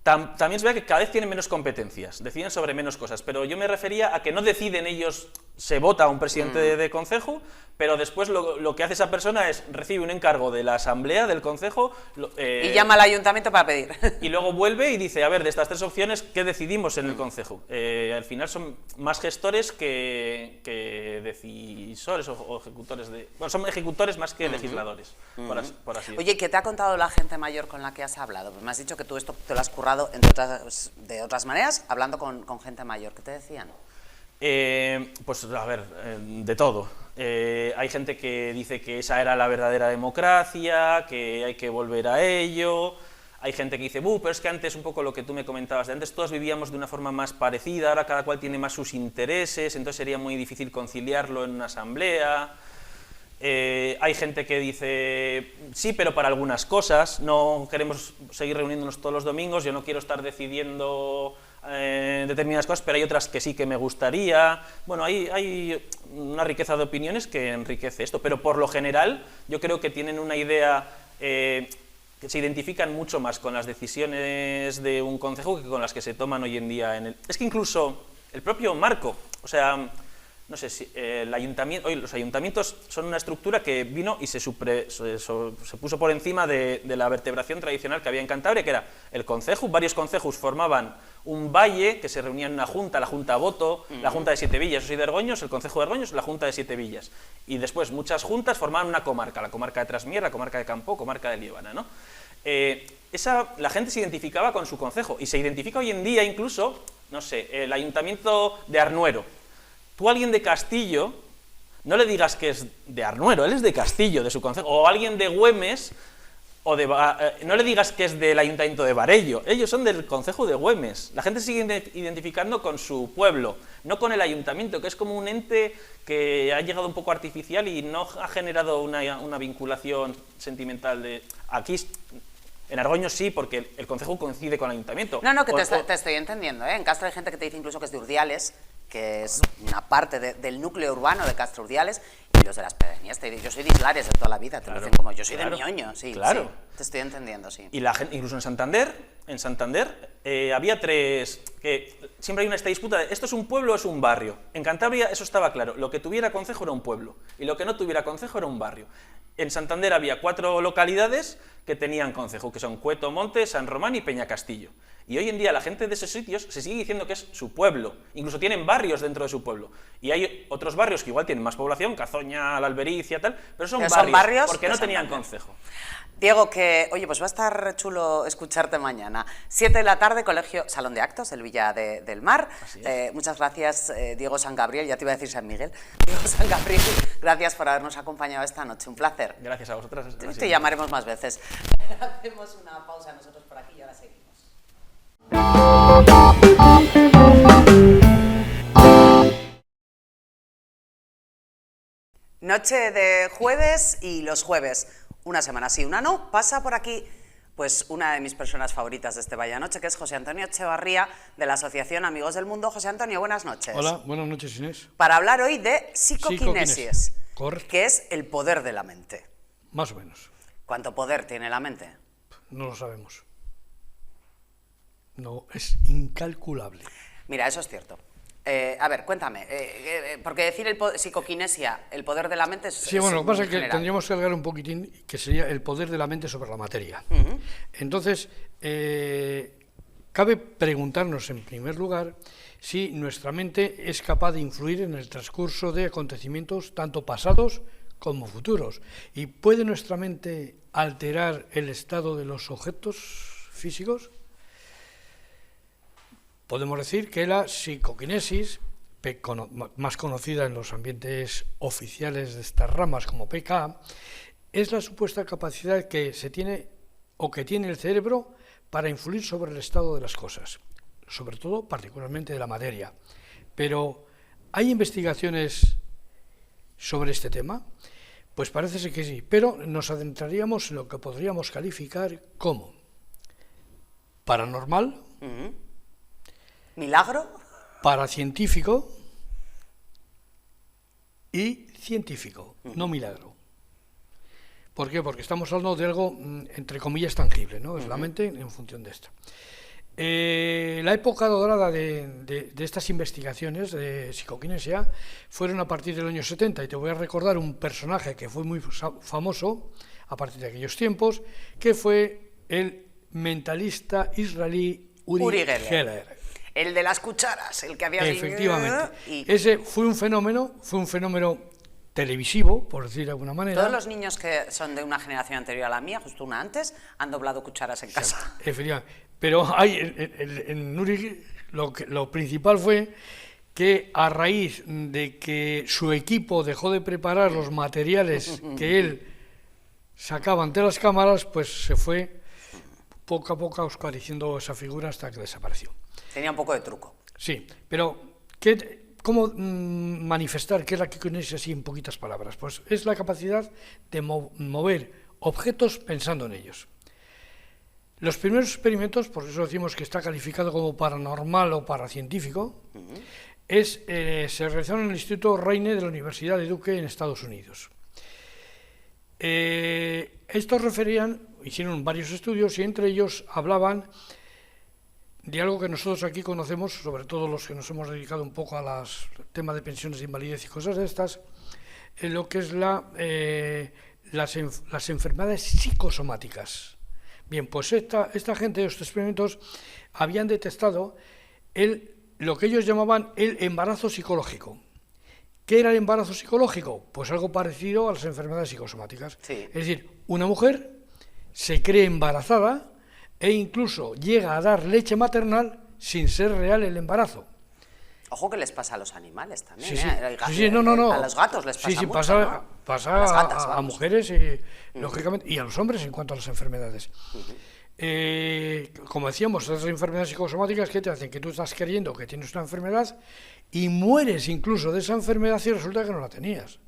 Speaker 8: También se ve que cada vez tienen menos competencias, deciden sobre menos cosas, pero yo me refería a que no deciden ellos, se vota a un presidente de concejo, pero después lo que hace esa persona es recibe un encargo de la asamblea del concejo
Speaker 1: y llama al ayuntamiento para pedir.
Speaker 8: Y luego vuelve y dice, a ver, de estas 3 opciones, ¿qué decidimos en el concejo? Al final son más gestores que decisores o ejecutores de... Bueno, son ejecutores más que legisladores, por así decirlo.
Speaker 1: Oye, ¿qué te ha contado la gente mayor con la que has hablado? Pues me has dicho que tú esto te lo has currado de otras maneras, hablando con gente mayor. ¿Qué te decían?
Speaker 8: Pues a ver, de todo. Hay gente que dice que esa era la verdadera democracia, que hay que volver a ello. Hay gente que dice, pero es que antes, un poco lo que tú me comentabas, de antes todos vivíamos de una forma más parecida, ahora cada cual tiene más sus intereses, entonces sería muy difícil conciliarlo en una asamblea. Hay gente que dice, sí, pero para algunas cosas, no queremos seguir reuniéndonos todos los domingos, yo no quiero estar decidiendo determinadas cosas, pero hay otras que sí que me gustaría. Bueno, hay una riqueza de opiniones que enriquece esto, pero por lo general yo creo que tienen una idea que se identifican mucho más con las decisiones de un concejo que con las que se toman hoy en día Es que incluso el propio marco, o sea... No sé si los ayuntamientos son una estructura que vino y se puso por encima de la vertebración tradicional que había en Cantabria, que era el concejo. Varios concejos formaban un valle que se reunía en una junta, la Junta Voto, la Junta de 7 Villas, yo soy de Argoños, el Concejo de Argoños, la Junta de 7 Villas. Y después muchas juntas formaban una comarca, la comarca de Trasmiera, la comarca de Campó, comarca de Liébana, ¿no? La gente se identificaba con su concejo y se identifica hoy en día incluso, no sé, el ayuntamiento de Arnuero. Tú a alguien de Castillo, no le digas que es de Arnuero, él es de Castillo, de su concejo, o alguien de Güemes, no le digas que es del ayuntamiento de Barello, ellos son del concejo de Güemes. La gente sigue identificando con su pueblo, no con el ayuntamiento, que es como un ente que ha llegado un poco artificial y no ha generado una vinculación sentimental de... Aquí... En Argoños sí, porque el concejo coincide con el ayuntamiento.
Speaker 1: No, que te estoy entendiendo, ¿eh? En Castro hay gente que te dice incluso que es de Urdiales, que es una parte del núcleo urbano de Castro Urdiales, y los de las pedanías. Yo soy de Islares de toda la vida, te lo dicen como yo soy de Mioño, sí,
Speaker 8: claro.
Speaker 1: Sí, te estoy entendiendo, sí.
Speaker 8: Y la gente, incluso en Santander había 3, que siempre hay esta disputa de ¿esto es un pueblo o es un barrio? En Cantabria eso estaba claro, lo que tuviera concejo era un pueblo, y lo que no tuviera concejo era un barrio. En Santander había 4 localidades que tenían concejo, que son Cueto, Monte, San Román y Peñacastillo. Y hoy en día la gente de esos sitios se sigue diciendo que es su pueblo, incluso tienen barrios dentro de su pueblo. Y hay otros barrios que igual tienen más población, Cazoña, La Albericia, tal, pero son barrios porque no tenían concejo.
Speaker 1: Diego, que, oye, pues va a estar chulo escucharte mañana. 7 de la tarde, Colegio Salón de Actos, el Villa del Mar. Muchas gracias, Diego San Gabriel, ya te iba a decir San Miguel. Diego San Gabriel, gracias por habernos acompañado esta noche, un placer.
Speaker 8: Gracias a vosotras.
Speaker 1: Te llamaremos más veces. Hacemos una pausa nosotros por aquí y ahora seguimos. Noche de jueves y los jueves, una semana sí, una no, pasa por aquí pues una de mis personas favoritas de este Vaya Noche, que es José Antonio Echevarría, de la Asociación Amigos del Mundo. José Antonio, buenas noches.
Speaker 9: Hola, buenas noches, Inés.
Speaker 1: Para hablar hoy de psicoquinesis,
Speaker 9: Correcto.
Speaker 1: que es el poder de la mente.
Speaker 9: Más o menos.
Speaker 1: ¿Cuánto poder tiene la mente?
Speaker 9: No lo sabemos. No, es incalculable.
Speaker 1: Mira, eso es cierto. A ver, cuéntame, porque decir psicoquinesia, el poder de la mente es...
Speaker 9: Sí, bueno, lo que pasa es que
Speaker 1: general.
Speaker 9: tendríamos que hablar un poquitín, que sería el poder de la mente sobre la materia. Entonces, cabe preguntarnos en primer lugar si nuestra mente es capaz de influir en el transcurso de acontecimientos tanto pasados como futuros. ¿Y puede nuestra mente alterar el estado de los objetos físicos? Podemos decir que la psicoquinesis, más conocida en los ambientes oficiales de estas ramas como PK, es la supuesta capacidad que se tiene o que tiene el cerebro para influir sobre el estado de las cosas, sobre todo particularmente de la materia. Pero, ¿hay investigaciones sobre este tema? Pues parece ser que sí, pero nos adentraríamos en lo que podríamos calificar como paranormal,
Speaker 1: ¿Milagro?
Speaker 9: paracientífico y científico, no milagro. ¿Por qué? Porque estamos hablando de algo, entre comillas, tangible, ¿no? Es la mente en función de esto. La época dorada de estas investigaciones de psicoquinesia fueron a partir del año 70, y te voy a recordar un personaje que fue muy famoso a partir de aquellos tiempos, que fue el mentalista israelí Uri Geller.
Speaker 1: El de las cucharas, el que había...
Speaker 9: Efectivamente. Ese fue un fenómeno televisivo, por decir de alguna manera.
Speaker 1: Todos los niños que son de una generación anterior a la mía, justo una antes, han doblado cucharas en casa.
Speaker 9: Efectivamente. Pero hay, en Uri lo principal fue que a raíz de que su equipo dejó de preparar los materiales que él sacaba ante las cámaras, pues se fue poco a poco oscureciendo esa figura hasta que desapareció.
Speaker 1: Tenía un poco de truco.
Speaker 9: Sí, pero ¿cómo manifestar qué es la psicoquinesis así en poquitas palabras? Pues es la capacidad de mover objetos pensando en ellos. Los primeros experimentos, por eso decimos que está calificado como paranormal o paracientífico, se realizaron en el Instituto Reine de la Universidad de Duke en Estados Unidos. Estos hicieron varios estudios y entre ellos hablaban de algo que nosotros aquí conocemos, sobre todo los que nos hemos dedicado un poco a los temas de pensiones de invalidez y cosas de estas, en lo que es las enfermedades psicosomáticas. Bien, pues esta gente de estos experimentos habían detectado lo que ellos llamaban el embarazo psicológico. ¿Qué era el embarazo psicológico? Pues algo parecido a las enfermedades psicosomáticas.
Speaker 1: Sí.
Speaker 9: Es decir, una mujer se cree embarazada e incluso llega a dar leche maternal sin ser real el embarazo.
Speaker 1: Ojo que les pasa a los animales también.
Speaker 9: No.
Speaker 1: A los gatos les pasa mucho,
Speaker 9: pasa,
Speaker 1: ¿no?
Speaker 9: pasa
Speaker 1: A las gatas,
Speaker 9: a mujeres, lógicamente, y a los hombres en cuanto a las enfermedades. Como decíamos, esas enfermedades psicosomáticas que te hacen que tú estás creyendo que tienes una enfermedad y mueres incluso de esa enfermedad y resulta que no la tenías.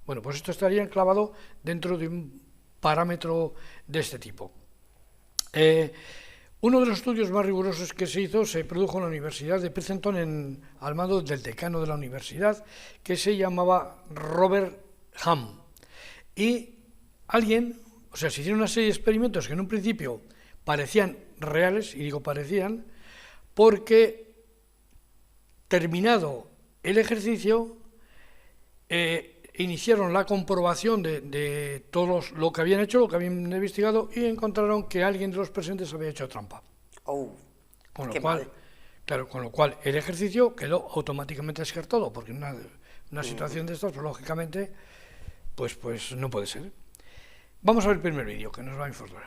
Speaker 9: Bueno, pues esto estaría enclavado dentro de un parámetro de este tipo. Uno de los estudios más rigurosos que se hizo se produjo en la Universidad de Princeton al mando del decano de la universidad, que se llamaba Robert Hamm. Y se hicieron una serie de experimentos que en un principio parecían reales, y digo parecían, porque terminado el ejercicio, iniciaron la comprobación de todo lo que habían hecho, lo que habían investigado, y encontraron que alguien de los presentes había hecho trampa. Con lo cual el ejercicio quedó automáticamente descartado, porque en una situación de estas, pues, lógicamente, pues no puede ser. Vamos a ver el primer vídeo que nos va a informar.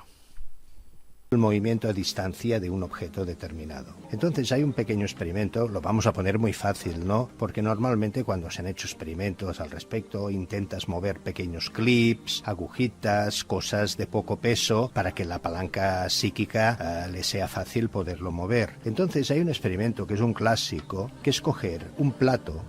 Speaker 10: El movimiento a distancia de un objeto determinado. Entonces hay un pequeño experimento, lo vamos a poner muy fácil, ¿no? Porque normalmente cuando se han hecho experimentos al respecto intentas mover pequeños clips, agujitas, cosas de poco peso para que la palanca psíquica le sea fácil poderlo mover. Entonces hay un experimento que es un clásico, que es coger un plato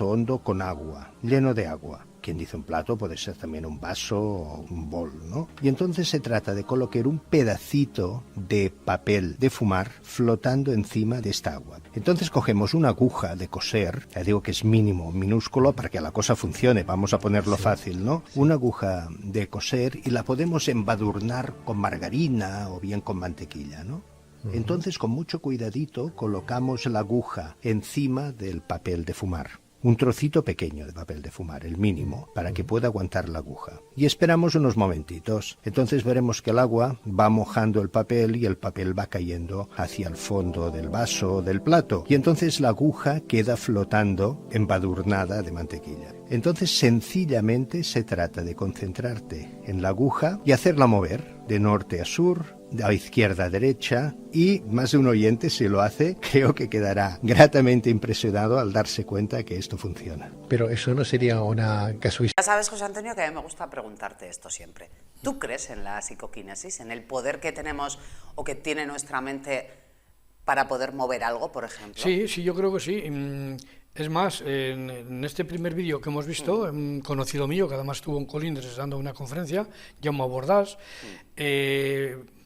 Speaker 10: hondo con agua, lleno de agua. Quien dice un plato puede ser también un vaso o un bol, ¿no? Y entonces se trata de colocar un pedacito de papel de fumar flotando encima de esta agua. Entonces cogemos una aguja de coser, ya digo que es mínimo, minúsculo para que la cosa funcione, vamos a ponerlo fácil, ¿no? Una aguja de coser y la podemos embadurnar con margarina o bien con mantequilla, ¿no? Entonces con mucho cuidadito colocamos la aguja encima del papel de fumar. Un trocito pequeño de papel de fumar, el mínimo, para que pueda aguantar la aguja. Y esperamos unos momentitos. Entonces veremos que el agua va mojando el papel y el papel va cayendo hacia el fondo del vaso o del plato. Y entonces la aguja queda flotando embadurnada de mantequilla. Entonces sencillamente se trata de concentrarte en la aguja y hacerla mover de norte a sur, de izquierda a derecha, y más de un oyente, si lo hace, creo que quedará gratamente impresionado al darse cuenta que esto funciona.
Speaker 11: Pero eso no sería una casuística.
Speaker 1: Ya sabes, José Antonio, que a mí me gusta preguntarte esto siempre. ¿Tú crees en la psicoquinesis, en el poder que tenemos o que tiene nuestra mente para poder mover algo, por ejemplo?
Speaker 9: Sí, yo creo que sí. Es más, en este primer vídeo que hemos visto, un conocido mío, que además estuvo en Colindres dando una conferencia, Jaume Bordás,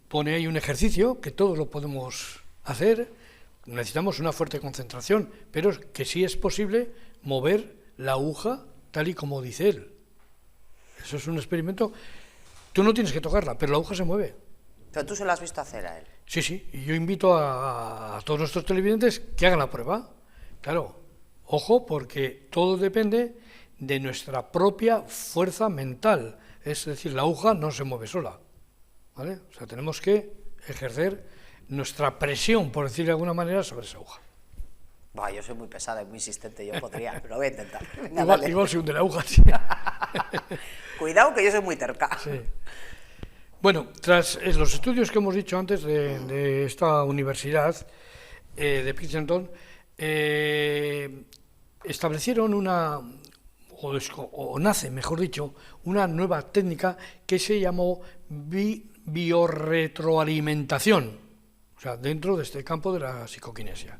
Speaker 9: pone ahí un ejercicio que todos lo podemos hacer. Necesitamos una fuerte concentración, pero que sí es posible mover la aguja tal y como dice él. Eso es un experimento. Tú no tienes que tocarla, pero la aguja se mueve.
Speaker 1: ¿Pero tú se lo has visto hacer a él?
Speaker 9: Sí, y yo invito a todos nuestros televidentes que hagan la prueba. Claro, ojo, porque todo depende de nuestra propia fuerza mental. Es decir, la aguja no se mueve sola, ¿vale? O sea, tenemos que ejercer nuestra presión, por decir de alguna manera, sobre esa aguja.
Speaker 1: Bah, yo soy muy pesada y muy insistente, yo podría, pero voy a intentar.
Speaker 9: Venga, igual se hunde la aguja, sí.
Speaker 1: Cuidado, que yo soy muy terca. Sí.
Speaker 9: Bueno, tras los estudios que hemos dicho antes de esta universidad de Princeton, establecieron o nace, mejor dicho, una nueva técnica que se llamó biorretroalimentación, o sea, dentro de este campo de la psicoquinesia.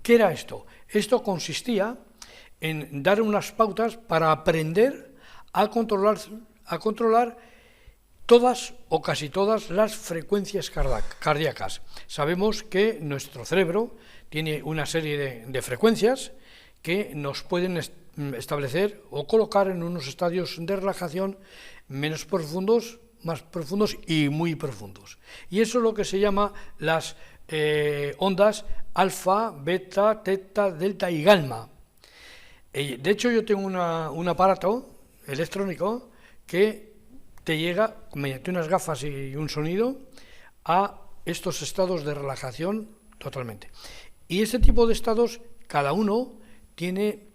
Speaker 9: ¿Qué era esto? Esto consistía en dar unas pautas para aprender a controlar todas o casi todas las frecuencias cardíacas. Sabemos que nuestro cerebro tiene una serie de frecuencias que nos pueden establecer o colocar en unos estadios de relajación menos profundos, más profundos y muy profundos. Y eso es lo que se llama las ondas alfa, beta, teta, delta y gamma. De hecho, yo tengo un aparato electrónico que te llega, mediante unas gafas y un sonido, a estos estados de relajación totalmente. Y este tipo de estados, cada uno tiene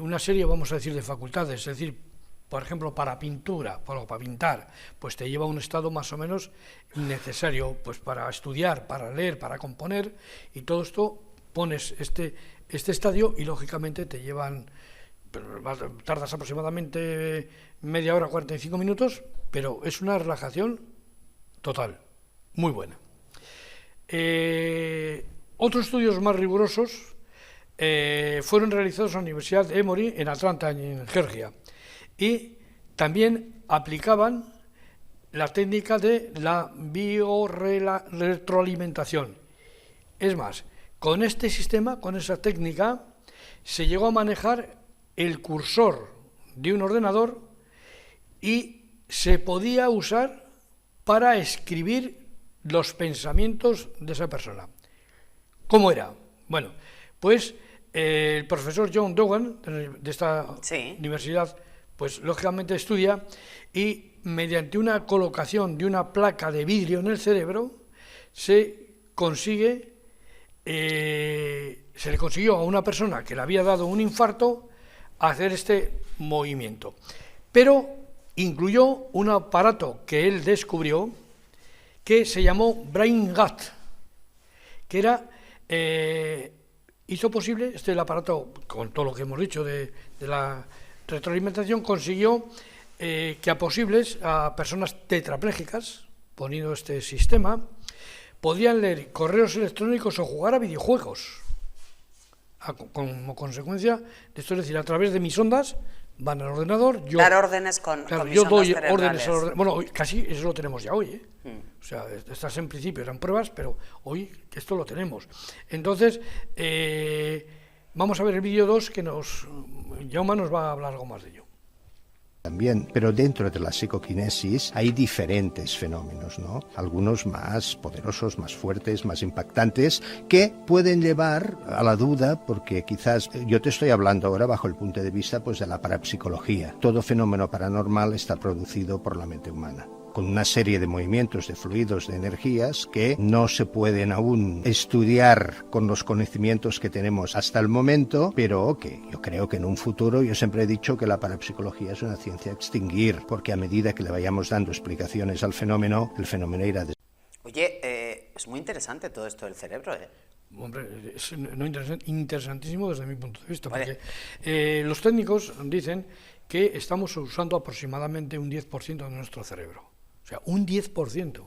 Speaker 9: una serie, vamos a decir, de facultades. Es decir, por ejemplo, para pintura, para pintar, pues te lleva a un estado más o menos necesario, pues para estudiar, para leer, para componer, y todo esto pones este estadio y lógicamente te llevan, tardas aproximadamente media hora, 45 minutos, pero es una relajación total, muy buena. Otros estudios más rigurosos fueron realizados en la Universidad de Emory, en Atlanta, en Georgia, y también aplicaban la técnica de la biorretroalimentación. Es más, con este sistema, con esa técnica, se llegó a manejar el cursor de un ordenador y se podía usar para escribir los pensamientos de esa persona. ¿Cómo era? Bueno, pues el profesor John Dogan, de esta universidad, pues lógicamente estudia y mediante una colocación de una placa de vidrio en el cerebro se le consiguió a una persona que le había dado un infarto hacer este movimiento. Pero incluyó un aparato que él descubrió que se llamó BrainGut, que era, hizo posible, el aparato, con todo lo que hemos dicho de la retroalimentación, consiguió que a personas tetraplégicas, poniendo este sistema, podían leer correos electrónicos o jugar a videojuegos. Como consecuencia de esto, es decir, a través de mis ondas, van al ordenador, yo...
Speaker 1: Dar órdenes con mis
Speaker 9: yo
Speaker 1: ondas
Speaker 9: doy
Speaker 1: cerebrales.
Speaker 9: órdenes al ordenador. Bueno, casi eso lo tenemos ya hoy, O sea, estas en principio eran pruebas, pero hoy esto lo tenemos. Entonces, vamos a ver el vídeo 2, que Jaume nos va a hablar algo más de ello.
Speaker 10: También, pero dentro de la psicoquinesis hay diferentes fenómenos, ¿no? Algunos más poderosos, más fuertes, más impactantes, que pueden llevar a la duda, porque quizás yo te estoy hablando ahora bajo el punto de vista pues de la parapsicología. Todo fenómeno paranormal está producido por la mente humana, con una serie de movimientos, de fluidos, de energías que no se pueden aún estudiar con los conocimientos que tenemos hasta el momento, pero que yo creo que en un futuro, yo siempre he dicho que la parapsicología es una ciencia a extinguir, porque a medida que le vayamos dando explicaciones al fenómeno, el fenómeno irá...
Speaker 1: Oye, es muy interesante todo esto del cerebro,
Speaker 9: Hombre, es interesantísimo desde mi punto de vista, porque los técnicos dicen que estamos usando aproximadamente un 10% de nuestro cerebro. O sea, un 10%.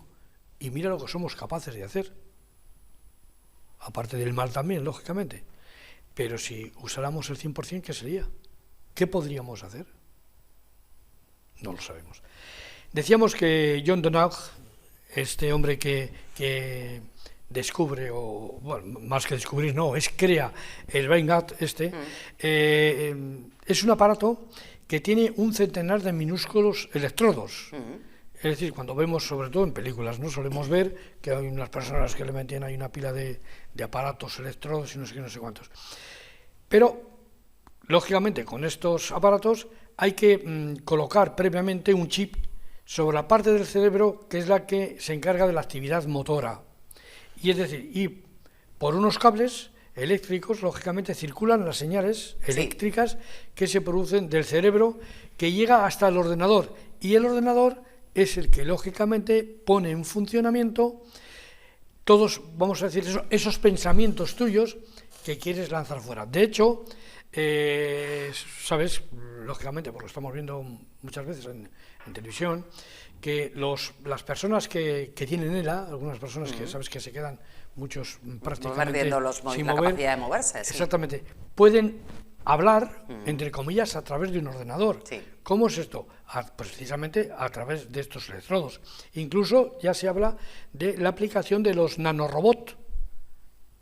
Speaker 9: Y mira lo que somos capaces de hacer. Aparte del mal también, lógicamente. Pero si usáramos el 100%, ¿qué sería? ¿Qué podríamos hacer? No lo sabemos. Decíamos que John Donagh, este hombre que descubre, o bueno, más que descubrir, crea el BrainGut es un aparato que tiene un centenar de minúsculos electrodos. Es decir, cuando vemos, sobre todo en películas, ¿no? Solemos ver que hay unas personas que le meten ahí una pila de aparatos, electrodos y no sé qué, no sé cuántos. Pero, lógicamente, con estos aparatos hay que colocar previamente un chip sobre la parte del cerebro que es la que se encarga de la actividad motora. Y es decir, y por unos cables eléctricos, lógicamente, circulan las señales eléctricas que se producen del cerebro, que llega hasta el ordenador. Y el ordenador es el que, lógicamente, pone en funcionamiento todos, vamos a decir, esos pensamientos tuyos que quieres lanzar fuera. De hecho, sabes, lógicamente, porque lo estamos viendo muchas veces en televisión, que las personas que tienen ELA, algunas personas que sabes que se quedan muchos prácticamente sin
Speaker 1: la
Speaker 9: mover,
Speaker 1: capacidad de moverse. Sí.
Speaker 9: Exactamente, pueden hablar, entre comillas, a través de un ordenador.
Speaker 1: Sí.
Speaker 9: ¿Cómo es esto? Precisamente a través de estos electrodos. Incluso ya se habla de la aplicación de los nanorobots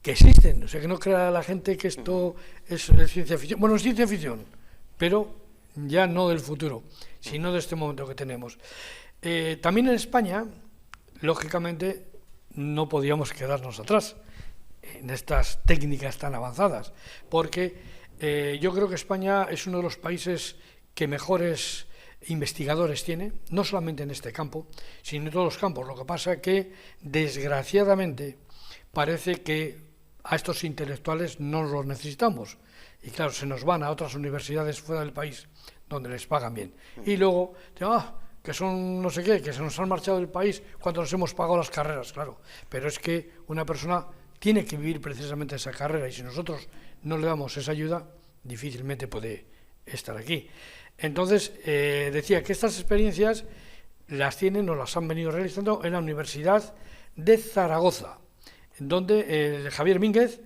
Speaker 9: que existen. O sea, que no crea la gente que esto es ciencia ficción. Bueno, es ciencia ficción, pero ya no del futuro, sino de este momento que tenemos. También en España, lógicamente, no podíamos quedarnos atrás en estas técnicas tan avanzadas, porque yo creo que España es uno de los países que mejores investigadores tiene, no solamente en este campo, sino en todos los campos. Lo que pasa es que, desgraciadamente, parece que a estos intelectuales no los necesitamos. Y claro, se nos van a otras universidades fuera del país, donde les pagan bien. Y luego, que son no sé qué, que se nos han marchado del país cuando nos hemos pagado las carreras, claro. Pero es que una persona tiene que vivir precisamente esa carrera, y si nosotros no le damos esa ayuda, difícilmente puede estar aquí. Entonces, decía que estas experiencias las tienen o las han venido realizando en la Universidad de Zaragoza, donde Javier Mínguez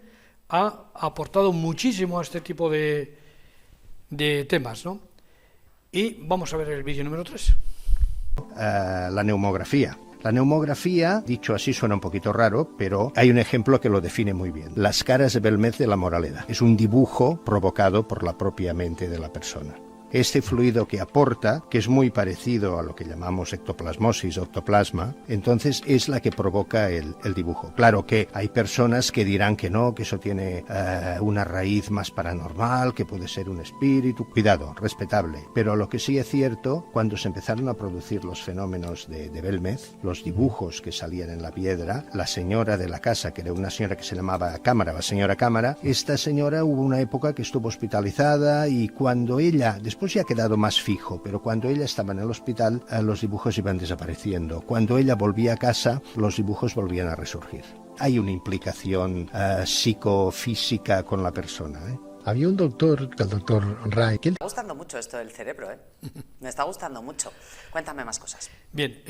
Speaker 9: ha aportado muchísimo a este tipo de temas, ¿no? Y vamos a ver el vídeo número 3.
Speaker 10: La neumografía. La neumografía, dicho así, suena un poquito raro, pero hay un ejemplo que lo define muy bien. Las caras de Belmez de la Moraleda. Es un dibujo provocado por la propia mente de la persona. Este fluido que aporta, que es muy parecido a lo que llamamos ectoplasmosis o ectoplasma, entonces es la que provoca el dibujo. Claro que hay personas que dirán que no, que eso tiene una raíz más paranormal, que puede ser un espíritu. Cuidado, respetable. Pero lo que sí es cierto, cuando se empezaron a producir los fenómenos de Belmez, los dibujos que salían en la piedra, la señora de la casa, que era una señora que se llamaba Cámara, la señora Cámara, esta señora hubo una época que estuvo hospitalizada, y cuando ella, después Después ya ha quedado más fijo, pero cuando ella estaba en el hospital, los dibujos iban desapareciendo. Cuando ella volvía a casa, los dibujos volvían a resurgir. Hay una implicación psicofísica con la persona, ¿eh?
Speaker 11: Había un doctor, el doctor Ray, que
Speaker 1: Me está gustando mucho esto del cerebro, ¿eh? Me está gustando mucho. Cuéntame más cosas.
Speaker 9: Bien,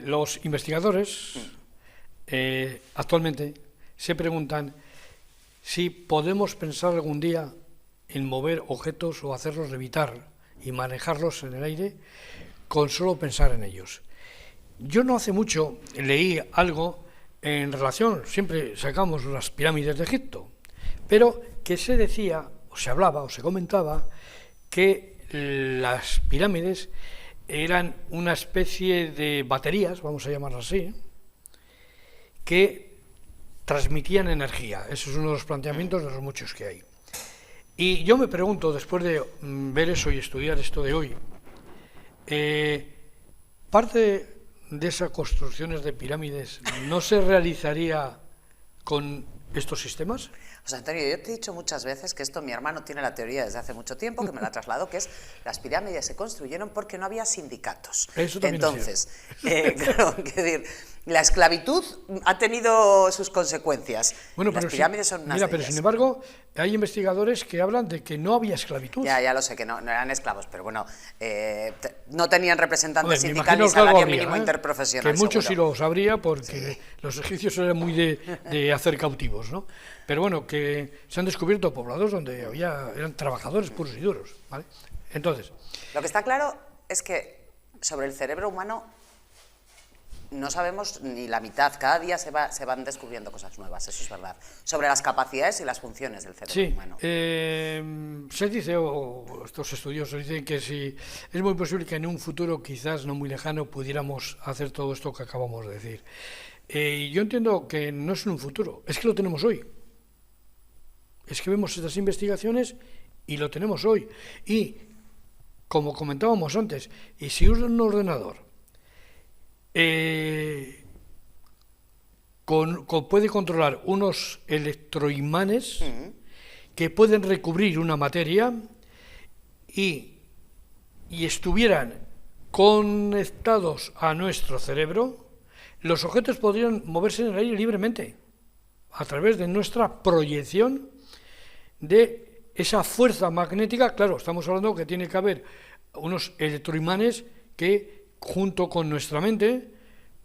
Speaker 9: los investigadores actualmente se preguntan si podemos pensar algún día en mover objetos o hacerlos levitar y manejarlos en el aire con solo pensar en ellos. Yo no hace mucho leí algo en relación, siempre sacamos las pirámides de Egipto, pero que se decía, o se hablaba, o se comentaba, que las pirámides eran una especie de baterías, vamos a llamarlas así, que transmitían energía. Eso es uno de los planteamientos de los muchos que hay. Y yo me pregunto, después de ver eso y estudiar esto de hoy, parte de esas construcciones de pirámides no se realizaría con estos sistemas.
Speaker 1: José Antonio, yo te he dicho muchas veces que esto mi hermano tiene la teoría desde hace mucho tiempo, que me la ha trasladado, que es las pirámides se construyeron porque no había sindicatos.
Speaker 9: Eso también.
Speaker 1: Entonces, claro, quiero decir, la esclavitud ha tenido sus consecuencias.
Speaker 9: Bueno,
Speaker 1: las pirámides son unas
Speaker 9: mira,
Speaker 1: de
Speaker 9: pero
Speaker 1: ellas.
Speaker 9: sin embargo, hay investigadores que hablan de que no había esclavitud.
Speaker 1: Ya lo sé, que no eran esclavos, pero bueno, no tenían representantes
Speaker 9: Hombre, me
Speaker 1: sindicales ni
Speaker 9: imagino que algo
Speaker 1: salario
Speaker 9: habría,
Speaker 1: mínimo interprofesional.
Speaker 9: que muchos sí
Speaker 1: seguro.
Speaker 9: lo sabría porque los egipcios eran muy de hacer cautivos, ¿no? Pero bueno, que se han descubierto poblados donde eran trabajadores puros y duros, ¿vale? Entonces,
Speaker 1: Lo que está claro es que sobre el cerebro humano no sabemos ni la mitad. Cada día se van descubriendo cosas nuevas, eso es verdad. Sobre las capacidades y las funciones del cerebro
Speaker 9: sí,
Speaker 1: humano.
Speaker 9: se dice, o estos estudiosos dicen que sí, es muy posible que en un futuro quizás no muy lejano pudiéramos hacer todo esto que acabamos de decir. Yo entiendo que no es en un futuro, es que lo tenemos hoy. Es que vemos estas investigaciones y lo tenemos hoy. Y, como comentábamos antes, y si un ordenador puede controlar unos electroimanes que pueden recubrir una materia y estuvieran conectados a nuestro cerebro, los objetos podrían moverse en el aire libremente a través de nuestra proyección de esa fuerza magnética. Claro, estamos hablando que tiene que haber unos electroimanes que, junto con nuestra mente,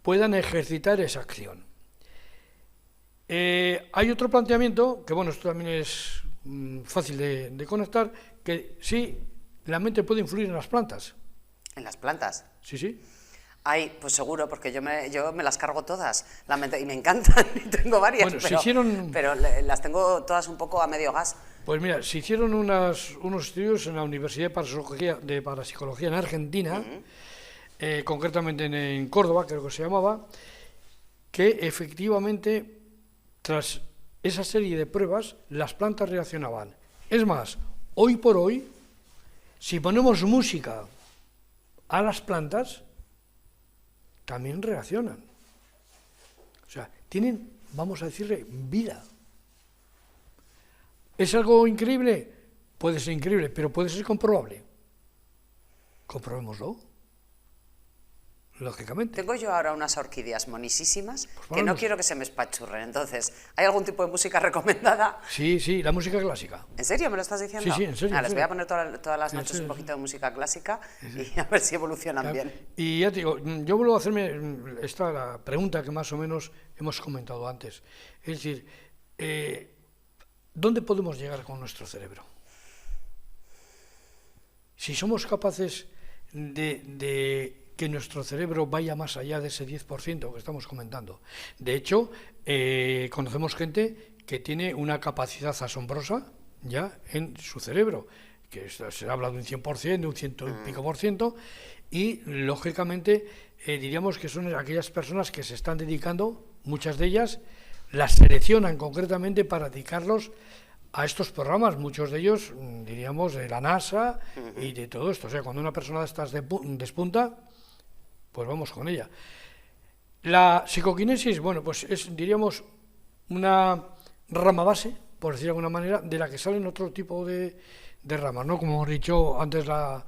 Speaker 9: puedan ejercitar esa acción. Hay otro planteamiento, que bueno, esto también es fácil de conectar, que sí, la mente puede influir en las plantas.
Speaker 1: ¿En las plantas?
Speaker 9: Sí, sí.
Speaker 1: Ay, pues seguro, porque yo me las cargo todas, y me encantan, y tengo varias,
Speaker 9: bueno,
Speaker 1: pero las tengo todas un poco a medio gas.
Speaker 9: Pues mira, se hicieron unos estudios en la Universidad de Parapsicología en Argentina, concretamente en Córdoba, creo que se llamaba, que efectivamente, tras esa serie de pruebas, las plantas reaccionaban. Es más, hoy por hoy, si ponemos música a las plantas, también reaccionan. O sea, tienen, vamos a decirle, vida. ¿Es algo increíble? Puede ser increíble, pero puede ser comprobable. Comprobémoslo. Lógicamente.
Speaker 1: Tengo yo ahora unas orquídeas monisísimas
Speaker 9: Pues
Speaker 1: que no quiero que se me espachurren. Entonces, ¿hay algún tipo de música recomendada?
Speaker 9: Sí, sí, la música clásica.
Speaker 1: ¿En serio me lo estás diciendo?
Speaker 9: Sí, sí, en serio.
Speaker 1: Les voy a poner todas las noches un poquito de música clásica y a ver si evolucionan bien.
Speaker 9: Y ya te digo, yo vuelvo a hacerme la pregunta que más o menos hemos comentado antes. Es decir, ¿dónde podemos llegar con nuestro cerebro? Si somos capaces de que nuestro cerebro vaya más allá de ese 10% que estamos comentando. De hecho, conocemos gente que tiene una capacidad asombrosa ya en su cerebro, que se habla de un 100%, de un 100 y pico por ciento, y lógicamente diríamos que son aquellas personas que se están dedicando, muchas de ellas las seleccionan concretamente para dedicarlos a estos programas, muchos de ellos, diríamos, de la NASA y de todo esto. O sea, cuando una persona de estas despunta, pues vamos con ella. La psicoquinesis, bueno, pues es, diríamos, una rama base por decir de alguna manera, de la que salen otro tipo de ramas, ¿no? Como hemos dicho antes, la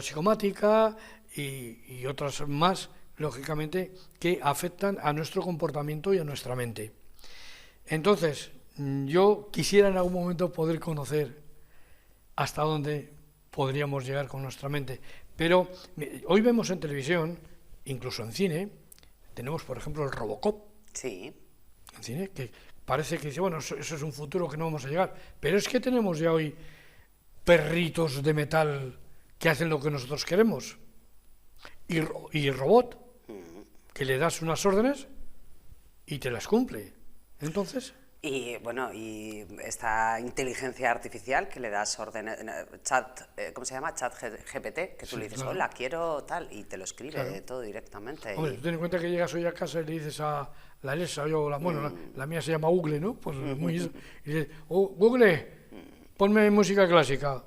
Speaker 9: psicomática y otras más, lógicamente, que afectan a nuestro comportamiento y a nuestra mente. Entonces, yo quisiera en algún momento poder conocer hasta dónde podríamos llegar con nuestra mente, pero hoy vemos en televisión, incluso en cine, tenemos por ejemplo el Robocop.
Speaker 1: Sí.
Speaker 9: En cine, que parece que dice, bueno, eso es un futuro que no vamos a llegar, pero es que tenemos ya hoy perritos de metal que hacen lo que nosotros queremos, y el robot, que le das unas órdenes y te las cumple. Entonces...
Speaker 1: Y bueno, y esta inteligencia artificial que le das órdenes, ¿cómo se llama? Chat GPT, que tú le dices,
Speaker 9: claro.
Speaker 1: Hola, quiero tal, y te lo escribe
Speaker 9: Claro.
Speaker 1: todo directamente.
Speaker 9: Hombre, ten en cuenta que llegas hoy a casa y le dices a la Alexa, la mía se llama Google, ¿no? Pues muy eso, y dices, Google, ponme música clásica.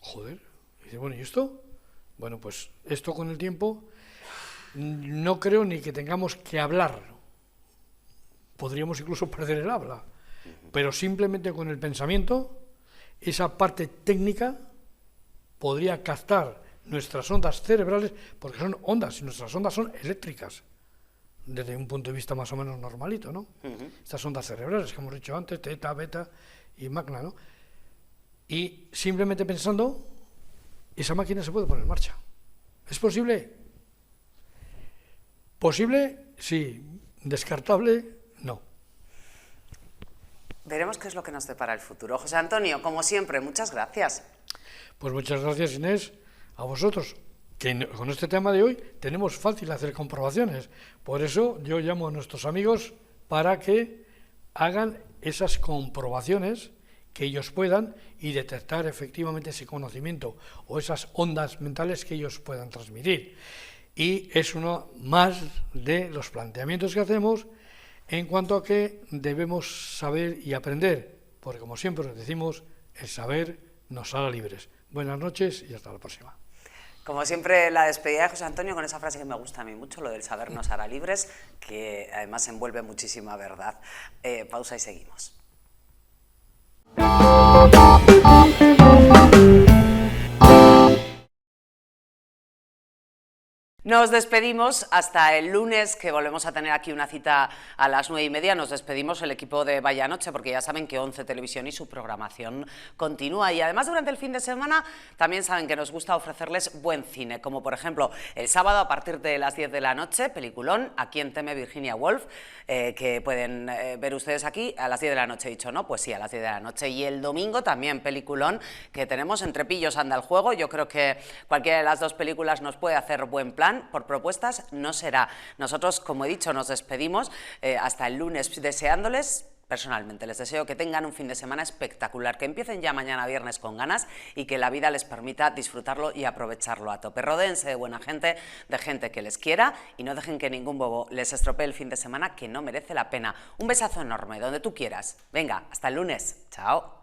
Speaker 9: Joder, y dice, bueno, ¿y esto? Bueno, pues esto con el tiempo no creo ni que tengamos que hablar. Podríamos incluso perder el habla, pero simplemente con el pensamiento, esa parte técnica podría captar nuestras ondas cerebrales, porque son ondas, y nuestras ondas son eléctricas, desde un punto de vista más o menos normalito, ¿no? Estas ondas cerebrales que hemos dicho antes, teta, beta y magna, ¿no? Y simplemente pensando, esa máquina se puede poner en marcha. ¿Es posible? ¿Posible? Sí. ¿Descartable? No.
Speaker 1: Veremos qué es lo que nos depara el futuro. José Antonio, como siempre, muchas gracias.
Speaker 9: Pues muchas gracias, Inés, a vosotros, que con este tema de hoy tenemos fácil hacer comprobaciones. Por eso yo llamo a nuestros amigos para que hagan esas comprobaciones que ellos puedan y detectar efectivamente ese conocimiento o esas ondas mentales que ellos puedan transmitir. Y es uno más de los planteamientos que hacemos en cuanto a que debemos saber y aprender, porque como siempre decimos, el saber nos hará libres. Buenas noches y hasta la próxima.
Speaker 1: Como siempre, la despedida de José Antonio con esa frase que me gusta a mí mucho, lo del saber nos hará libres, que además envuelve muchísima verdad. Pausa y seguimos. Nos despedimos hasta el lunes, que volvemos a tener aquí una cita a las 9:30. Nos despedimos el equipo de Vaya Noche, porque ya saben que 11 Televisión y su programación continúa. Y además durante el fin de semana también saben que nos gusta ofrecerles buen cine, como por ejemplo el sábado a partir de las 10 de la noche, peliculón, ¿A quién teme Virginia Woolf?, que pueden ver ustedes aquí a las 10 de la noche, he dicho, ¿no? Pues sí, a las 10 de la noche. Y el domingo también peliculón, que tenemos Entre pillos anda el juego. Yo creo que cualquiera de las dos películas nos puede hacer buen plan. Por propuestas no será. Nosotros, como he dicho, nos despedimos hasta el lunes deseándoles, personalmente, les deseo que tengan un fin de semana espectacular, que empiecen ya mañana viernes con ganas y que la vida les permita disfrutarlo y aprovecharlo a tope. Rodéense de buena gente, de gente que les quiera y no dejen que ningún bobo les estropee el fin de semana, que no merece la pena. Un besazo enorme, donde tú quieras. Venga, hasta el lunes. Chao.